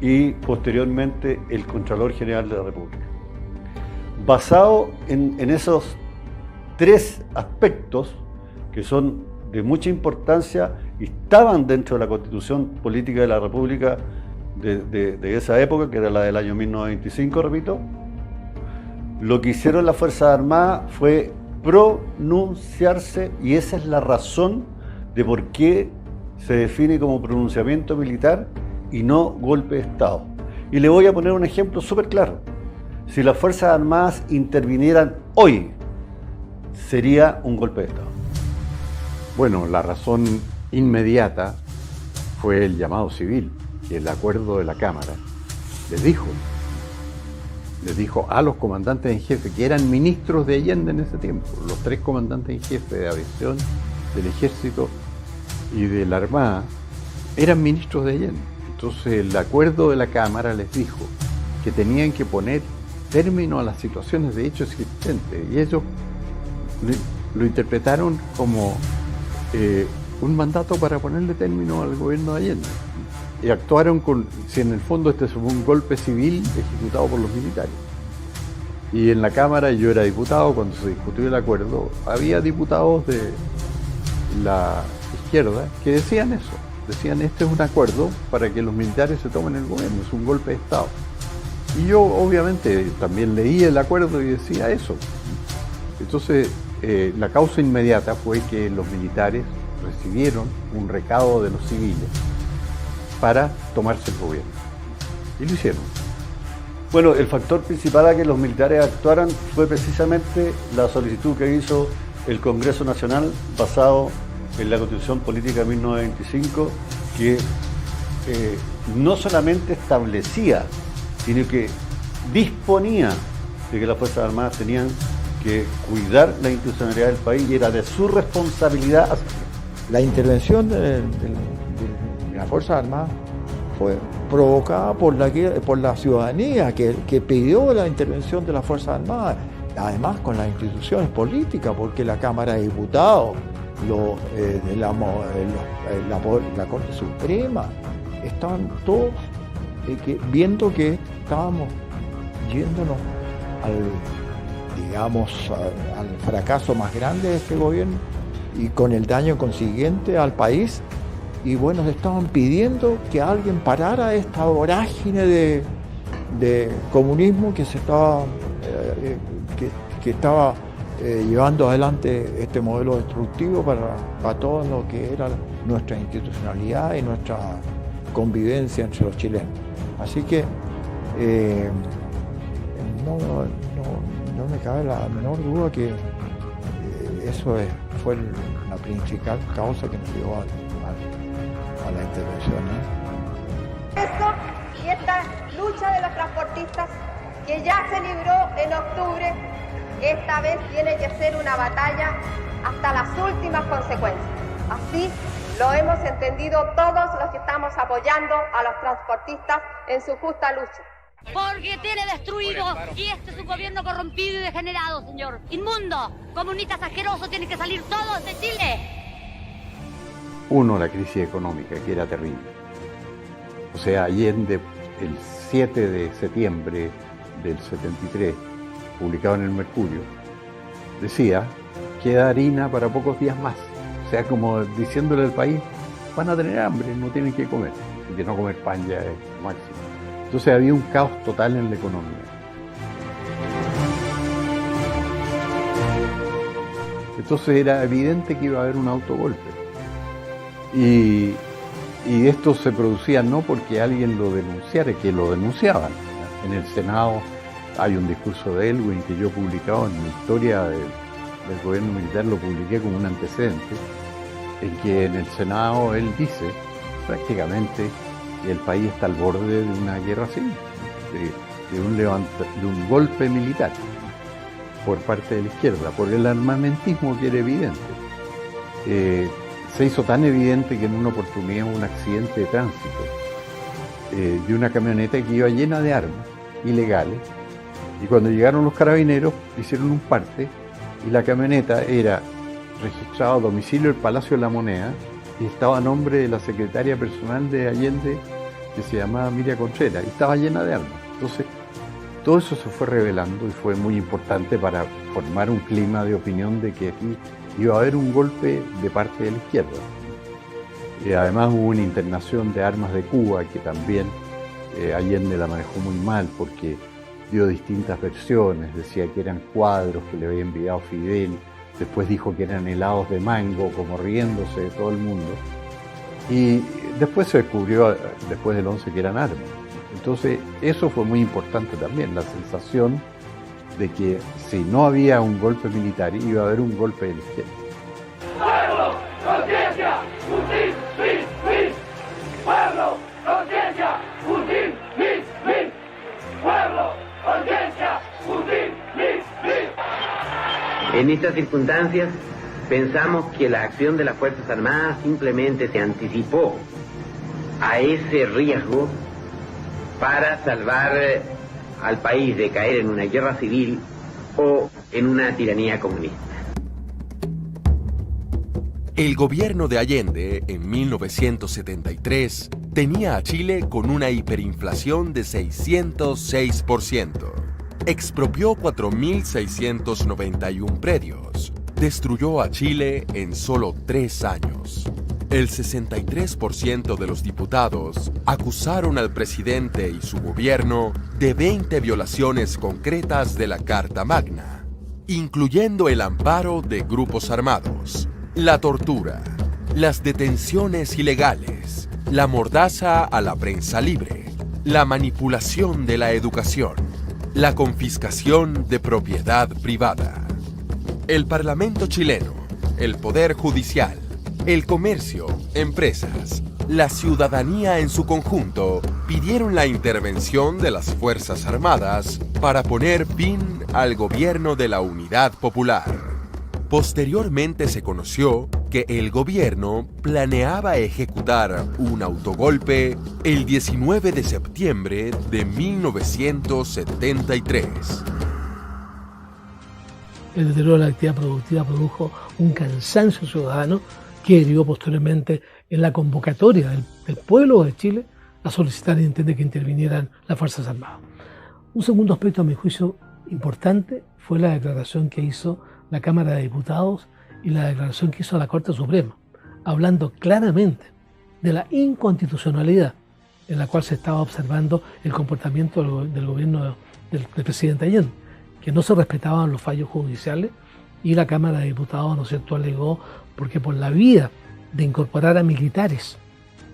y posteriormente el Contralor General de la República. Basado en esos tres aspectos que son de mucha importancia y estaban dentro de la Constitución Política de la República de esa época, que era la del año 1925, repito, lo que hicieron las Fuerzas Armadas fue pronunciarse, y esa es la razón de por qué se define como pronunciamiento militar y no golpe de Estado. Y le voy a poner un ejemplo súper claro. Si las Fuerzas Armadas intervinieran hoy, sería un golpe de Estado. Bueno, la razón inmediata fue el llamado civil, y el acuerdo de la Cámara les dijo a los comandantes en jefe, que eran ministros de Allende en ese tiempo, los tres comandantes en jefe de aviación, del ejército y de la Armada, eran ministros de Allende. Entonces el acuerdo de la Cámara les dijo que tenían que poner término a las situaciones de hecho existentes, y ellos lo interpretaron como un mandato para ponerle término al gobierno de Allende. Y actuaron si en el fondo este fue un golpe civil ejecutado por los militares. Y en la Cámara, yo era diputado cuando se discutió el acuerdo, había diputados de la izquierda que decían eso, decían este es un acuerdo para que los militares se tomen el gobierno, es un golpe de Estado. Y yo obviamente también leí el acuerdo y decía eso. Entonces la causa inmediata fue que los militares recibieron un recado de los civiles para tomarse el gobierno. Y lo hicieron. Bueno, el factor principal a que los militares actuaran fue precisamente la solicitud que hizo el Congreso Nacional basado en la Constitución Política de 1925, que no solamente establecía, sino que disponía de que las Fuerzas Armadas tenían que cuidar la institucionalidad del país y era de su responsabilidad hacerlo. La intervención de las Fuerzas Armadas fue provocada por la ciudadanía que pidió la intervención de las Fuerzas Armadas, además con las instituciones políticas, porque la Cámara de Diputados, la Corte Suprema, estaban todos viendo que estábamos yéndonos al fracaso más grande de este gobierno y con el daño consiguiente al país. Y bueno, se estaban pidiendo que alguien parara esta vorágine de comunismo que se estaba llevando adelante este modelo destructivo para todo lo que era nuestra institucionalidad y nuestra convivencia entre los chilenos. Así que no me cabe la menor duda que eso fue la principal causa que nos llevó a la intervención. Eso y esta lucha de los transportistas que ya se libró en octubre, esta vez tiene que ser una batalla hasta las últimas consecuencias. Así lo hemos entendido todos los que estamos apoyando a los transportistas en su justa lucha. Porque tiene destruido, y este es un gobierno corrompido y degenerado, señor. Inmundo, comunistas asquerosos, tienen que salir todos de Chile. Uno, la crisis económica, que era terrible. O sea, Allende, el 7 de septiembre del 73, publicado en el Mercurio, decía, queda harina para pocos días más. O sea, como diciéndole al país, van a tener hambre, no tienen que comer. Y que no comer pan ya es máximo. Entonces había un caos total en la economía. Entonces era evidente que iba a haber un autogolpe. Y esto se producía no porque alguien lo denunciara, que lo denunciaban. En el Senado hay un discurso de Elwin que yo he publicado en mi historia del gobierno militar, lo publiqué como un antecedente, en que en el Senado él dice prácticamente que el país está al borde de una guerra civil, de un golpe militar por parte de la izquierda, por el armamentismo que era evidente. Se hizo tan evidente que en una oportunidad hubo un accidente de tránsito de una camioneta que iba llena de armas ilegales, y cuando llegaron los carabineros hicieron un parte y la camioneta era registrada a domicilio del Palacio de la Moneda y estaba a nombre de la secretaria personal de Allende, que se llamaba Miriam Contreras, y estaba llena de armas. Entonces, todo eso se fue revelando y fue muy importante para formar un clima de opinión de que aquí iba a haber un golpe de parte de la izquierda. Y además hubo una internación de armas de Cuba que también Allende la manejó muy mal porque dio distintas versiones, decía que eran cuadros que le había enviado Fidel, después dijo que eran helados de mango, como riéndose de todo el mundo, y después se descubrió, después del 11, que eran armas. Entonces eso fue muy importante también, la sensación de que si no había un golpe militar, iba a haber un golpe de la izquierda. ¡Pueblo, conciencia, Putin, fin, fin! ¡Pueblo, conciencia, Putin, fin, fin! ¡Pueblo, conciencia, Putin, fin, fin! En estas circunstancias, pensamos que la acción de las Fuerzas Armadas simplemente se anticipó a ese riesgo para salvar al país de caer en una guerra civil o en una tiranía comunista. El gobierno de Allende, en 1973, tenía a Chile con una hiperinflación de 606%. Expropió 4.691 predios. Destruyó a Chile en solo 3 años. El 63% de los diputados acusaron al presidente y su gobierno de 20 violaciones concretas de la Carta Magna, incluyendo el amparo de grupos armados, la tortura, las detenciones ilegales, la mordaza a la prensa libre, la manipulación de la educación, la confiscación de propiedad privada. El Parlamento chileno, el Poder Judicial, el comercio, empresas, la ciudadanía en su conjunto pidieron la intervención de las Fuerzas Armadas para poner fin al gobierno de la Unidad Popular. Posteriormente se conoció que el gobierno planeaba ejecutar un autogolpe el 19 de septiembre de 1973. El deterioro de la actividad productiva produjo un cansancio ciudadano que derivó posteriormente en la convocatoria del pueblo de Chile a solicitar y entender que intervinieran las Fuerzas Armadas. Un segundo aspecto, a mi juicio, importante fue la declaración que hizo la Cámara de Diputados y la declaración que hizo la Corte Suprema, hablando claramente de la inconstitucionalidad en la cual se estaba observando el comportamiento del gobierno del presidente Allende, que no se respetaban los fallos judiciales, y la Cámara de Diputados, ¿no es cierto?, alegó porque por la vía de incorporar a militares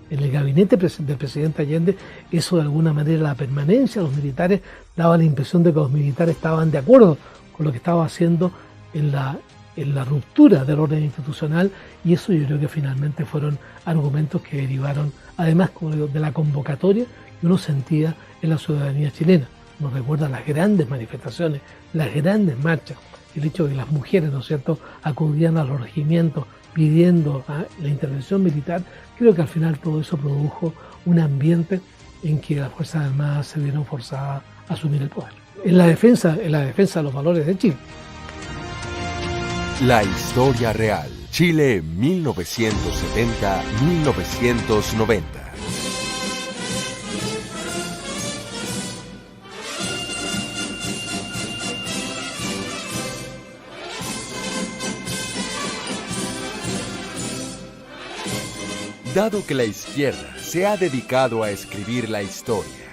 en el gabinete del presidente Allende, eso de alguna manera, la permanencia de los militares, daba la impresión de que los militares estaban de acuerdo con lo que estaba haciendo en la ruptura del orden institucional, y eso yo creo que finalmente fueron argumentos que derivaron, además como digo, de la convocatoria que uno sentía en la ciudadanía chilena. Nos recuerda las grandes manifestaciones, las grandes marchas, el hecho de que las mujeres, ¿no es cierto?, acudían a los regimientos pidiendo la intervención militar. Creo que al final todo eso produjo un ambiente en que las Fuerzas Armadas se vieron forzadas a asumir el poder. En la defensa de los valores de Chile. La historia real. Chile 1970-1990. Dado que la izquierda se ha dedicado a escribir la historia,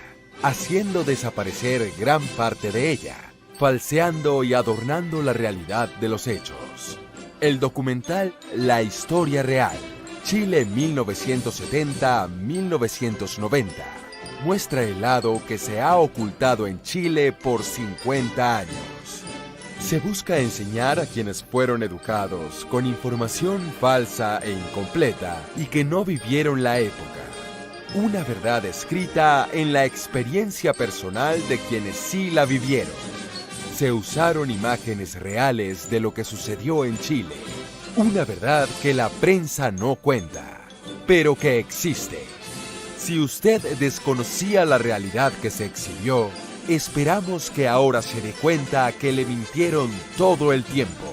haciendo desaparecer gran parte de ella, falseando y adornando la realidad de los hechos. El documental La Historia Real, Chile 1970-1990, muestra el lado que se ha ocultado en Chile por 50 años. Se busca enseñar a quienes fueron educados con información falsa e incompleta y que no vivieron la época. Una verdad escrita en la experiencia personal de quienes sí la vivieron. Se usaron imágenes reales de lo que sucedió en Chile. Una verdad que la prensa no cuenta, pero que existe. Si usted desconocía la realidad que se exhibió, esperamos que ahora se dé cuenta que le mintieron todo el tiempo.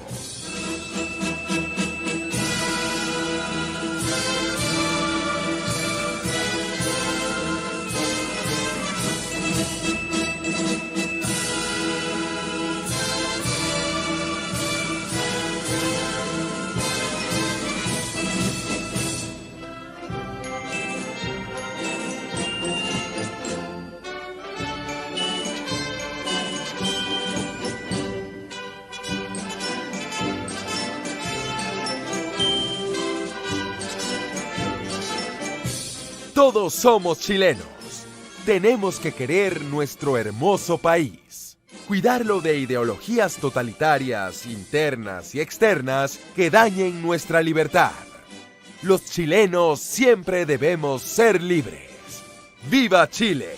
Todos somos chilenos. Tenemos que querer nuestro hermoso país. Cuidarlo de ideologías totalitarias, internas y externas que dañen nuestra libertad. Los chilenos siempre debemos ser libres. ¡Viva Chile!